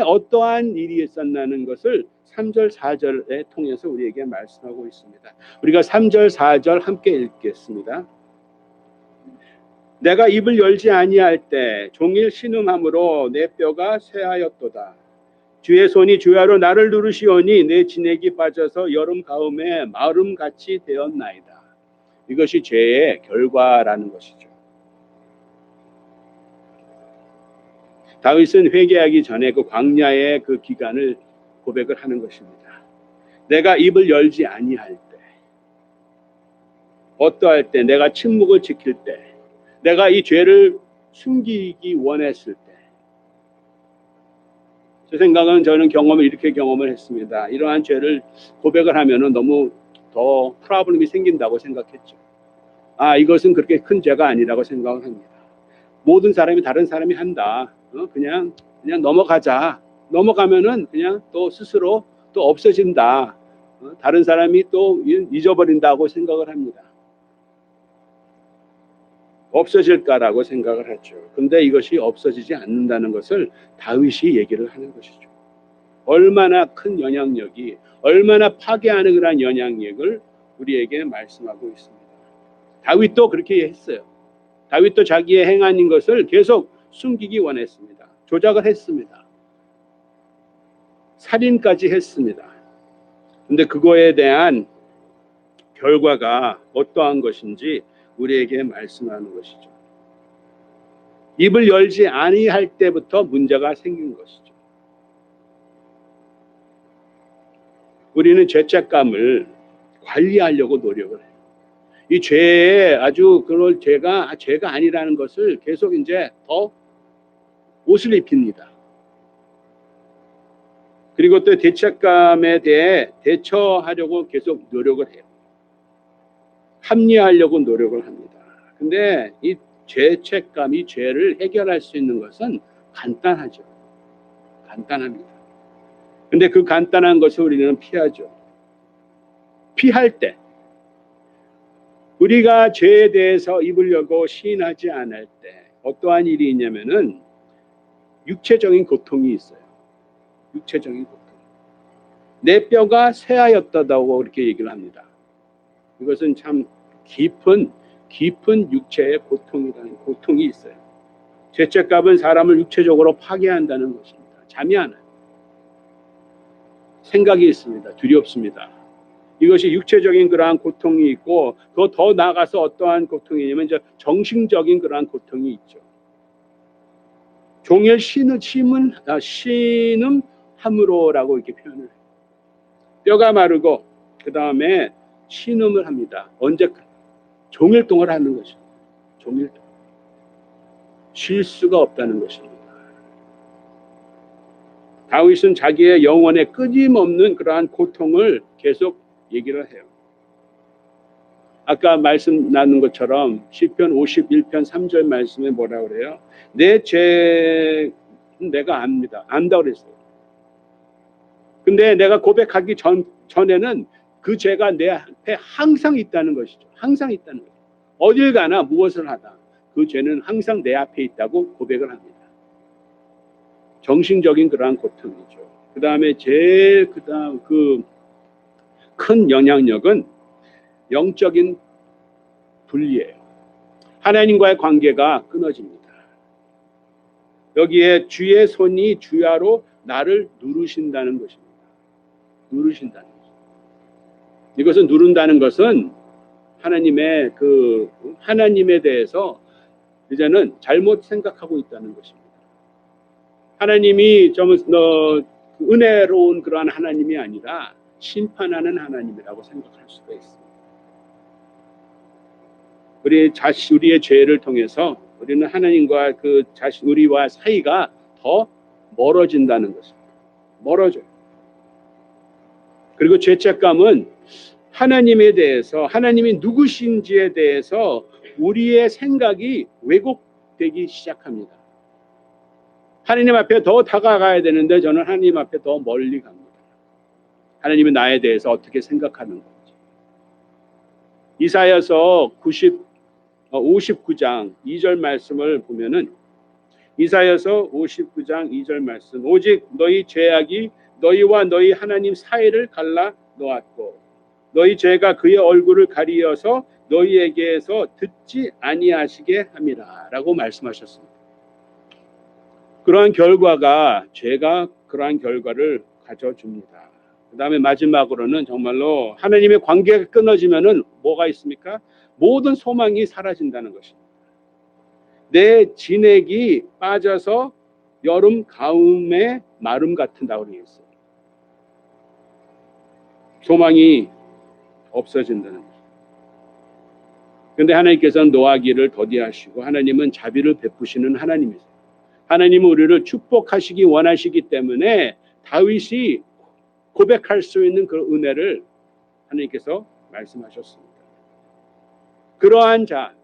어떠한 일이 있었나는 것을 3절 4절에 통해서 우리에게 말씀하고 있습니다. 우리가 3절 4절 함께 읽겠습니다. 내가 입을 열지 아니할 때 종일 신음함으로 내 뼈가 쇠하였도다. 주의 손이 주야로 나를 누르시오니 내 진액이 빠져서 여름 가음에 마름같이 되었나이다. 이것이 죄의 결과라는 것이죠. 다윗은 회개하기 전에 그 광야의 그 기간을 고백을 하는 것입니다. 내가 입을 열지 아니할 때, 어떠할 때, 내가 침묵을 지킬 때, 내가 이 죄를 숨기기 원했을 때, 제 생각은 저는 이렇게 경험을 했습니다. 이러한 죄를 고백을 하면은 너무 더 프로블럼이 생긴다고 생각했죠. 이것은 그렇게 큰 죄가 아니라고 생각을 합니다. 모든 사람이 다른 사람이 한다. 그냥 넘어가자. 넘어가면은 그냥 또 스스로 또 없어진다. 다른 사람이 또 잊어버린다고 생각을 합니다. 없어질까라고 생각을 하죠. 근데 이것이 없어지지 않는다는 것을 다윗이 얘기를 하는 것이죠. 얼마나 큰 영향력이, 얼마나 파괴하는 그런 영향력을 우리에게 말씀하고 있습니다. 다윗도 그렇게 했어요. 다윗도 자기의 행한 것을 계속 숨기기 원했습니다. 조작을 했습니다. 살인까지 했습니다. 근데 그거에 대한 결과가 어떠한 것인지 우리에게 말씀하는 것이죠. 입을 열지 아니할 때부터 문제가 생긴 것이죠. 우리는 죄책감을 관리하려고 노력을 해요. 이 죄에 아주 그럴 죄가 아니라는 것을 계속 이제 더 옷을 입힙니다. 그리고 또 죄책감에 대해 대처하려고 계속 노력을 해요. 합리화하려고 노력을 합니다. 근데 이 죄책감, 이 죄를 해결할 수 있는 것은 간단하죠. 간단합니다. 근데 그 간단한 것을 우리는 피하죠. 피할 때 우리가 죄에 대해서 입을 열고 시인하지 않을 때 어떠한 일이 있냐면은 육체적인 고통이 있어요. 육체적인 고통. 내 뼈가 쇠하였다고 이렇게 얘기를 합니다. 이것은 참 깊은 육체의 고통이라는 고통이 있어요. 죄책감은 사람을 육체적으로 파괴한다는 것입니다. 잠이 안 와요. 생각이 있습니다. 두렵습니다. 이것이 육체적인 그러한 고통이 있고 더 나아가서 어떠한 고통이냐면 이제 정신적인 그러한 고통이 있죠. 종일 신음함으로라고 이렇게 표현을 해요. 뼈가 마르고 그 다음에 신음을 합니다. 언제 종일 동안 하는 것입니다. 종일 동안 쉴 수가 없다는 것입니다. 다윗은 자기의 영혼에 끊임없는 그러한 고통을 계속 얘기를 해요. 아까 말씀 나눈 것처럼 시편 51편 3절 말씀에 뭐라고 그래요? 내 죄 내가 압니다. 안다고 그랬어요. 근데 내가 고백하기 전에는 그 죄가 내 앞에 항상 있다는 것이죠. 항상 있다는 거죠. 어딜 가나 무엇을 하다 그 죄는 항상 내 앞에 있다고 고백을 합니다. 정신적인 그러한 고통이죠. 그 다음에 제일 그 큰 영향력은 영적인 분리예요. 하나님과의 관계가 끊어집니다. 여기에 주의 손이 주야로 나를 누르신다는 것입니다. 누르신다는 것입니다. 이것은 누른다는 것은 하나님에 대해서 이제는 잘못 생각하고 있다는 것입니다. 하나님이 좀 은혜로운 그러한 하나님이 아니라 심판하는 하나님이라고 생각할 수가 있습니다. 우리의 죄를 통해서 우리는 하나님과 우리와 사이가 더 멀어진다는 것입니다. 멀어져요. 그리고 죄책감은 하나님에 대해서 하나님이 누구신지에 대해서 우리의 생각이 왜곡되기 시작합니다. 하나님 앞에 더 다가가야 되는데 저는 하나님 앞에 더 멀리 갑니다. 하나님은 나에 대해서 어떻게 생각하는 건지. 이사야서 59장 2절 말씀을 보면은 이사야서 59장 2절 말씀 오직 너희 죄악이 너희와 너희 하나님 사이를 갈라 놓았고 너희 죄가 그의 얼굴을 가리어서 너희에게서 듣지 아니하시게 함이라 라고 말씀하셨습니다. 그러한 결과가 죄가 그러한 결과를 가져줍니다. 그 다음에 마지막으로는 정말로 하나님의 관계가 끊어지면은 뭐가 있습니까? 모든 소망이 사라진다는 것입니다. 내 진액이 빠져서 여름 가뭄의 마름 같은다고 그랬어요. 소망이 없어진다는 것입니다. 그런데 하나님께서는 노하기를 더디하시고 하나님은 자비를 베푸시는 하나님이세요. 하나님은 우리를 축복하시기 원하시기 때문에 다윗이 고백할 수 있는 그 은혜를 하나님께서 말씀하셨습니다. 그러한 자,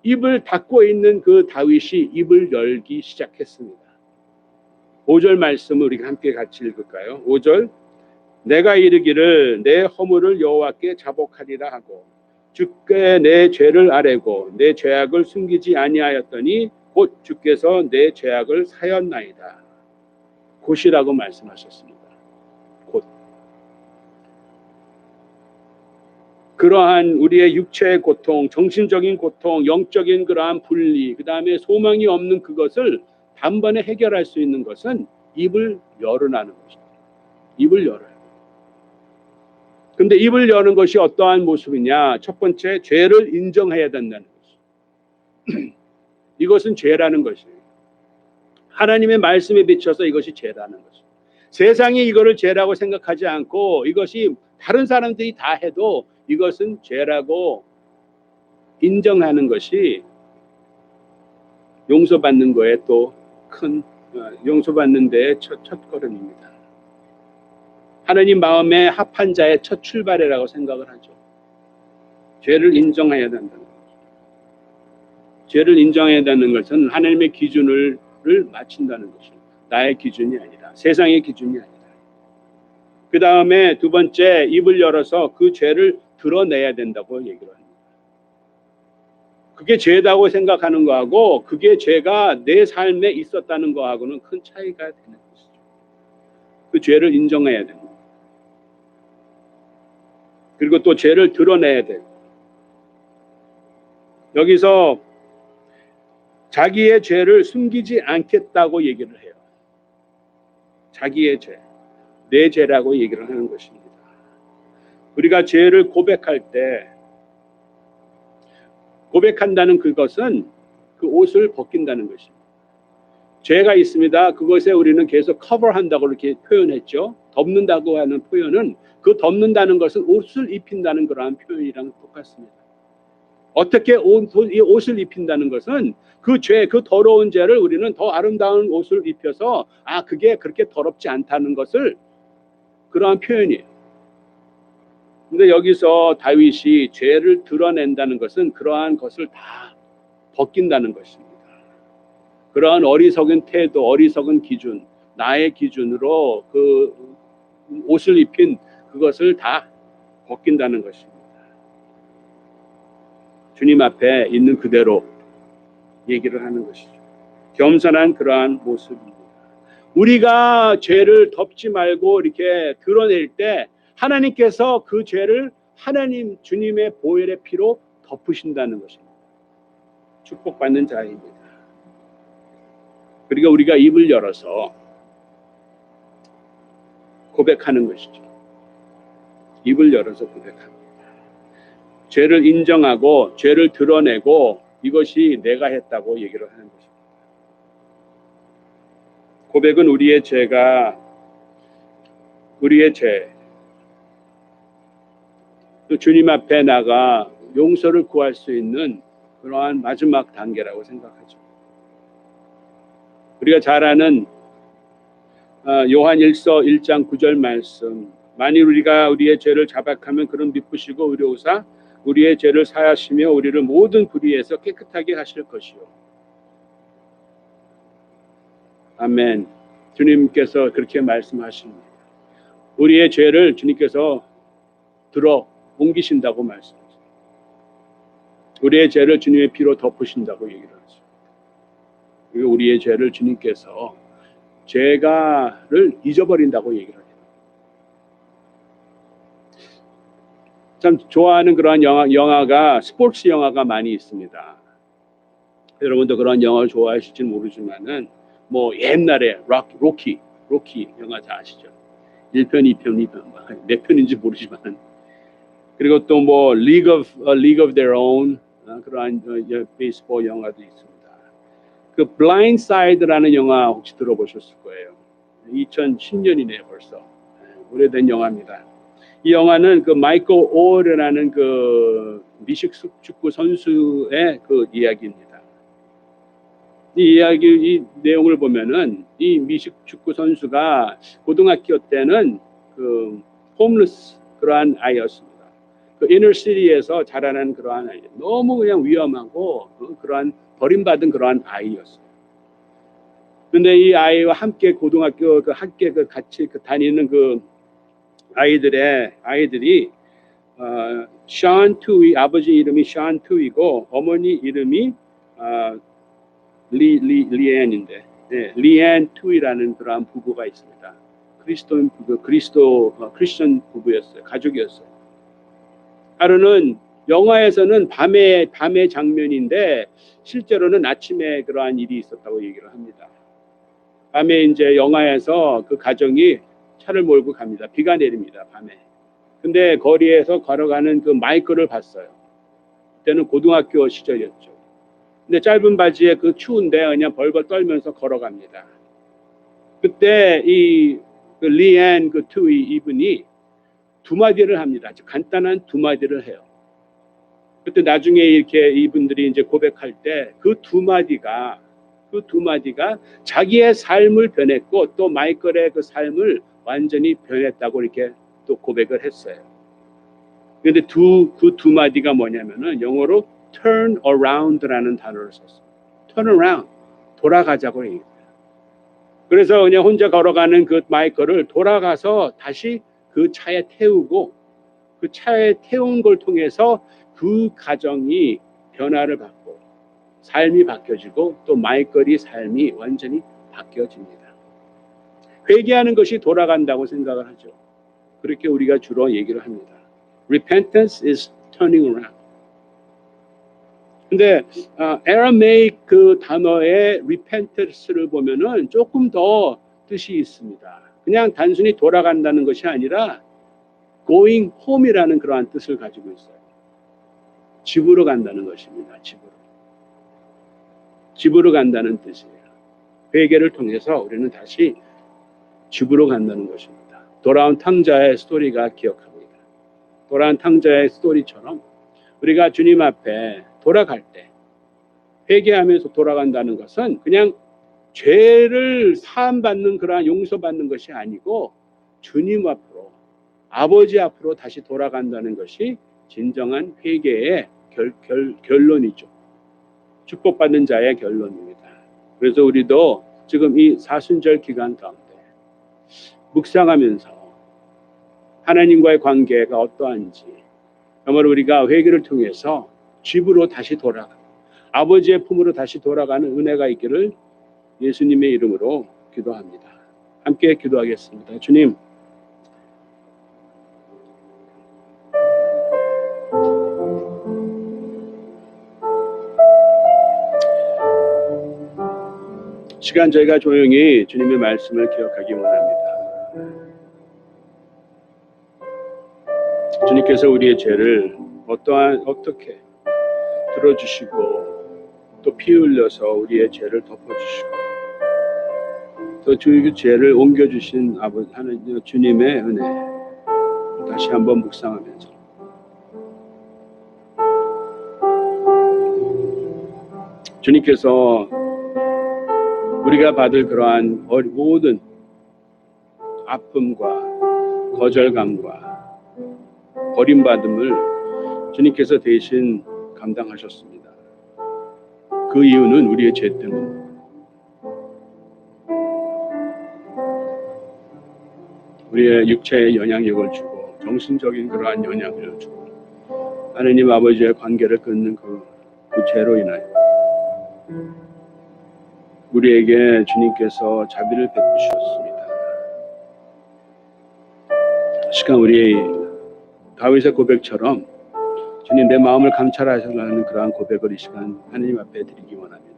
입을 닫고 있는 그 다윗이 입을 열기 시작했습니다. 5절 말씀을 우리가 함께 같이 읽을까요? 5절 내가 이르기를 내 허물을 여호와께 자복하리라 하고 주께 내 죄를 아뢰고 내 죄악을 숨기지 아니하였더니 곧 주께서 내 죄악을 사였나이다. 곧이라고 말씀하셨습니다. 곧. 그러한 우리의 육체의 고통, 정신적인 고통, 영적인 그러한 분리, 그 다음에 소망이 없는 그것을 단번에 해결할 수 있는 것은 입을 열어나는 것입니다. 입을 열어요. 근데 입을 여는 것이 어떠한 모습이냐? 첫 번째, 죄를 인정해야 된다는 것이죠. 이것은 죄라는 것이에요. 하나님의 말씀에 비춰서 이것이 죄라는 것이죠. 세상이 이거를 죄라고 생각하지 않고 이것이 다른 사람들이 다 해도 이것은 죄라고 인정하는 것이 용서받는 거에 또 큰 용서받는 데의 첫 걸음입니다. 하나님 마음에 합한 자의 첫 출발이라고 생각을 하죠. 죄를 인정해야 된다는 거죠. 죄를 인정해야 되는 것은 하나님의 기준을 맞춘다는 것입니다. 나의 기준이 아니라, 세상의 기준이 아니라. 그 다음에 두 번째, 입을 열어서 그 죄를 드러내야 된다고 얘기를 합니다. 그게 죄다고 생각하는 거하고 그게 죄가 내 삶에 있었다는 거하고는 큰 차이가 되는 것이죠. 그 죄를 인정해야 됩니다. 그리고 또 죄를 드러내야 돼요. 여기서 자기의 죄를 숨기지 않겠다고 얘기를 해요. 자기의 죄, 내 죄라고 얘기를 하는 것입니다. 우리가 죄를 고백할 때 고백한다는 그것은 그 옷을 벗긴다는 것입니다. 죄가 있습니다. 그것에 우리는 계속 커버한다고 이렇게 표현했죠. 덮는다고 하는 표현은 그 덮는다는 것은 옷을 입힌다는 그러한 표현이랑 똑같습니다. 어떻게 이 옷을 입힌다는 것은 그 죄, 그 더러운 죄를 우리는 더 아름다운 옷을 입혀서 그게 그렇게 더럽지 않다는 것을 그러한 표현이에요. 근데 여기서 다윗이 죄를 드러낸다는 것은 그러한 것을 다 벗긴다는 것입니다. 그러한 어리석은 태도, 어리석은 기준, 나의 기준으로 그 옷을 입힌 그것을 다 벗긴다는 것입니다. 주님 앞에 있는 그대로 얘기를 하는 것이죠. 겸손한 그러한 모습입니다. 우리가 죄를 덮지 말고 이렇게 드러낼 때 하나님께서 그 죄를 하나님 주님의 보혈의 피로 덮으신다는 것입니다. 축복받는 자입니다. 그리고 우리가 입을 열어서 고백하는 것이죠. 입을 열어서 고백합니다. 죄를 인정하고 죄를 드러내고 이것이 내가 했다고 얘기를 하는 것입니다. 고백은 우리의 죄, 또 주님 앞에 나가 용서를 구할 수 있는 그러한 마지막 단계라고 생각하죠. 우리가 잘 아는 요한 1장 9절 말씀, 만일 우리가 우리의 죄를 자백하면 그는 미쁘시고 의로우사 우리의 죄를 사하시며 우리를 모든 불의에서 깨끗하게 하실 것이요. 아멘. 주님께서 그렇게 말씀하십니다. 우리의 죄를 주님께서 들어 옮기신다고 말씀하십니다. 우리의 죄를 주님의 피로 덮으신다고 얘기를 하죠. 그리고 우리의 죄를 주님께서 죄가를 잊어버린다고 얘기를 해요. 참 좋아하는 그런 영화가 스포츠 영화가 많이 있습니다. 여러분도 그런 영화를 좋아하실지는 모르지만은 뭐 옛날에 로키 영화 다 아시죠? 1편, 2편, 2편 몇 편인지 모르지만 그리고 또 뭐 League of Their Own 그러한 베이스볼 영화도 있습니다. 그 Blind Side라는 영화 혹시 들어보셨을 거예요. 2010년이네요 벌써. 오래된 영화입니다. 이 영화는 그 마이클 오어라는 그 미식 축구 선수의 그 이야기입니다. 이 내용을 보면은 이 미식 축구 선수가 고등학교 때는 그 홈리스 그러한 아이였습니다. 그 이너시티에서 자라난 그러한 아이, 너무 그냥 위험하고 그러한 버림받은 그러한 아이였어요. 근데 이 아이와 함께 고등학교 함께 같이 다니는 그 아이들이 션 투이, 아버지 이름이 션 투이고 어머니 이름이 리앤인데 리앤 투이라는 그러한 부부가 있습니다. 크리스천 부부였어요. 가족이었어요. 하루는 영화에서는 밤의 장면인데 실제로는 아침에 그러한 일이 있었다고 얘기를 합니다. 밤에 이제 영화에서 그 가정이 차를 몰고 갑니다. 비가 내립니다. 밤에. 근데 거리에서 걸어가는 그 마이클을 봤어요. 그때는 고등학교 시절이었죠. 근데 짧은 바지에 그 추운데 그냥 벌벌 떨면서 걸어갑니다. 그때 그 리앤 그 투이 이분이 두 마디를 합니다. 아주 간단한 두 마디를 해요. 그때 나중에 이렇게 이분들이 이제 고백할 때 그 두 마디가 자기의 삶을 변했고 또 마이클의 그 삶을 완전히 변했다고 이렇게 또 고백을 했어요. 그런데 그 두 마디가 뭐냐면은 영어로 turn around라는 단어를 썼어요. turn around, 돌아가자고 얘기해요. 그래서 그냥 혼자 걸어가는 그 마이클을 돌아가서 다시 그 차에 태우고 그 차에 태운 걸 통해서 그 가정이 변화를 받고 삶이 바뀌어지고 또 마이클이 삶이 완전히 바뀌어집니다. 회개하는 것이 돌아간다고 생각을 하죠. 그렇게 우리가 주로 얘기를 합니다. Repentance is turning around. 근데 아라메이크 그 단어의 repentance를 보면은 조금 더 뜻이 있습니다. 그냥 단순히 돌아간다는 것이 아니라 going home이라는 그러한 뜻을 가지고 있어요. 집으로 간다는 것입니다. 집으로 간다는 뜻이에요. 회개를 통해서 우리는 다시 집으로 간다는 것입니다. 돌아온 탕자의 스토리가 기억합니다. 돌아온 탕자의 스토리처럼 우리가 주님 앞에 돌아갈 때 회개하면서 돌아간다는 것은 그냥 죄를 사함받는 그러한 용서받는 것이 아니고 주님 앞으로 아버지 앞으로 다시 돌아간다는 것이 진정한 회개의 결론이죠. 축복받는 자의 결론입니다. 그래서 우리도 지금 이 사순절 기간 가운데 묵상하면서 하나님과의 관계가 어떠한지 정말 우리가 회개를 통해서 집으로 다시 돌아가는 아버지의 품으로 다시 돌아가는 은혜가 있기를 예수님의 이름으로 기도합니다. 함께 기도하겠습니다. 주님, 시간 저희가 조용히 주님의 말씀을 기억하기 원합니다. 주님께서 우리의 죄를 어떻게 들어주시고 또 피 흘려서 우리의 죄를 덮어주시고 또 그 죄를 옮겨주신 아버지 하나님 주님의 은혜 다시 한번 묵상하면서 주님께서 우리가 받을 그러한 모든 아픔과 거절감과 버림받음을 주님께서 대신 감당하셨습니다. 그 이유는 우리의 죄 때문입니다. 우리의 육체에 영향력을 주고 정신적인 그러한 영향을 주고 하나님 아버지의 관계를 끊는 그 죄로 인하여 우리에게 주님께서 자비를 베푸셨습니다. 시간 우리 다윗의 고백처럼 주님 내 마음을 감찰하시라는 그러한 고백을 이 시간 하나님 앞에 드리기 원합니다.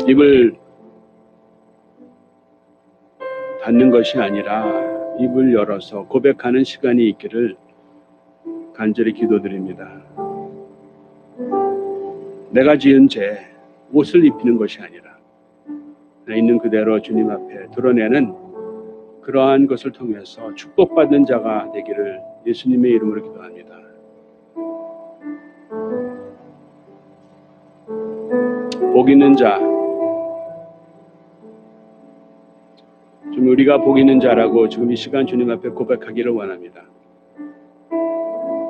입을 닫는 것이 아니라 입을 열어서 고백하는 시간이 있기를 간절히 기도드립니다. 내가 지은 죄, 옷을 입히는 것이 아니라 있는 그대로 주님 앞에 드러내는 그러한 것을 통해서 축복받는 자가 되기를 예수님의 이름으로 기도합니다. 복 있는 자, 좀 우리가 복 있는 자라고 지금 이 시간 주님 앞에 고백하기를 원합니다.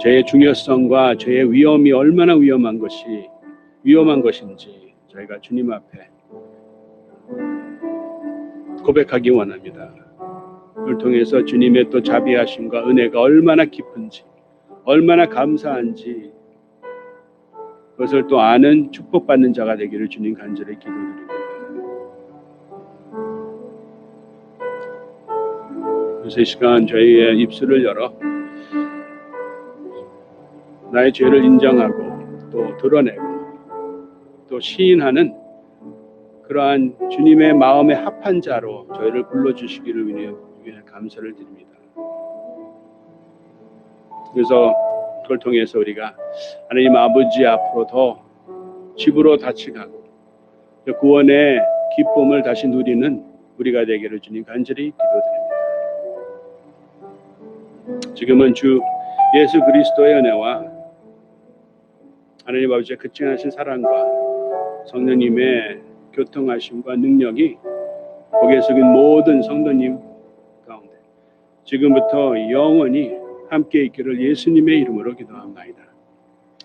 죄의 중요성과 죄의 위험이 얼마나 위험한 것인지 저희가 주님 앞에 고백하기 원합니다. 그걸 통해서 주님의 또 자비하심과 은혜가 얼마나 깊은지, 얼마나 감사한지 그것을 또 아는 축복받는 자가 되기를 주님 간절히 기도드립니다. 그래서 이 시간 저희의 입술을 열어 나의 죄를 인정하고 또 드러내고 또 시인하는 그러한 주님의 마음에 합한 자로 저희를 불러주시기를 위해 감사를 드립니다. 그래서 그걸 통해서 우리가 하나님 아버지 앞으로 더 집으로 다치가고 구원의 기쁨을 다시 누리는 우리가 되기를 주님 간절히 기도드립니다. 지금은 주 예수 그리스도의 은혜와 하나님 아버지의 극진하신 사랑과 성령님의 교통하심과 능력이 거기에 속인 모든 성도님 가운데 지금부터 영원히 함께 있기를 예수님의 이름으로 기도합니다.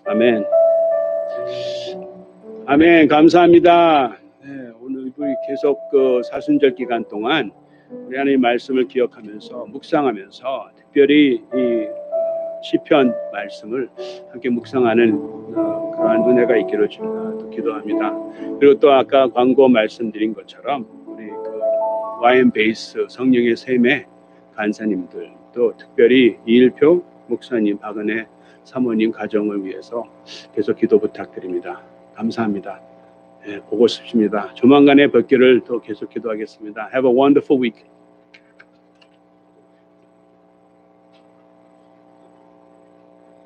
아멘. 아멘. 감사합니다. 네, 오늘 우리 계속 그 사순절 기간 동안 우리 하나님 말씀을 기억하면서 묵상하면서 특별히 이 시편 말씀을 함께 묵상하는 그러한 은혜가 있기를 또 기도합니다. 그리고 또 아까 광고 말씀드린 것처럼 우리 그 YM 베이스 성령의 샘의 간사님들 또 특별히 이일표 목사님, 박은혜 사모님 가정을 위해서 계속 기도 부탁드립니다. 감사합니다. 네, 보고 싶습니다. 조만간에 뵙기를 또 계속 기도하겠습니다. Have a wonderful week.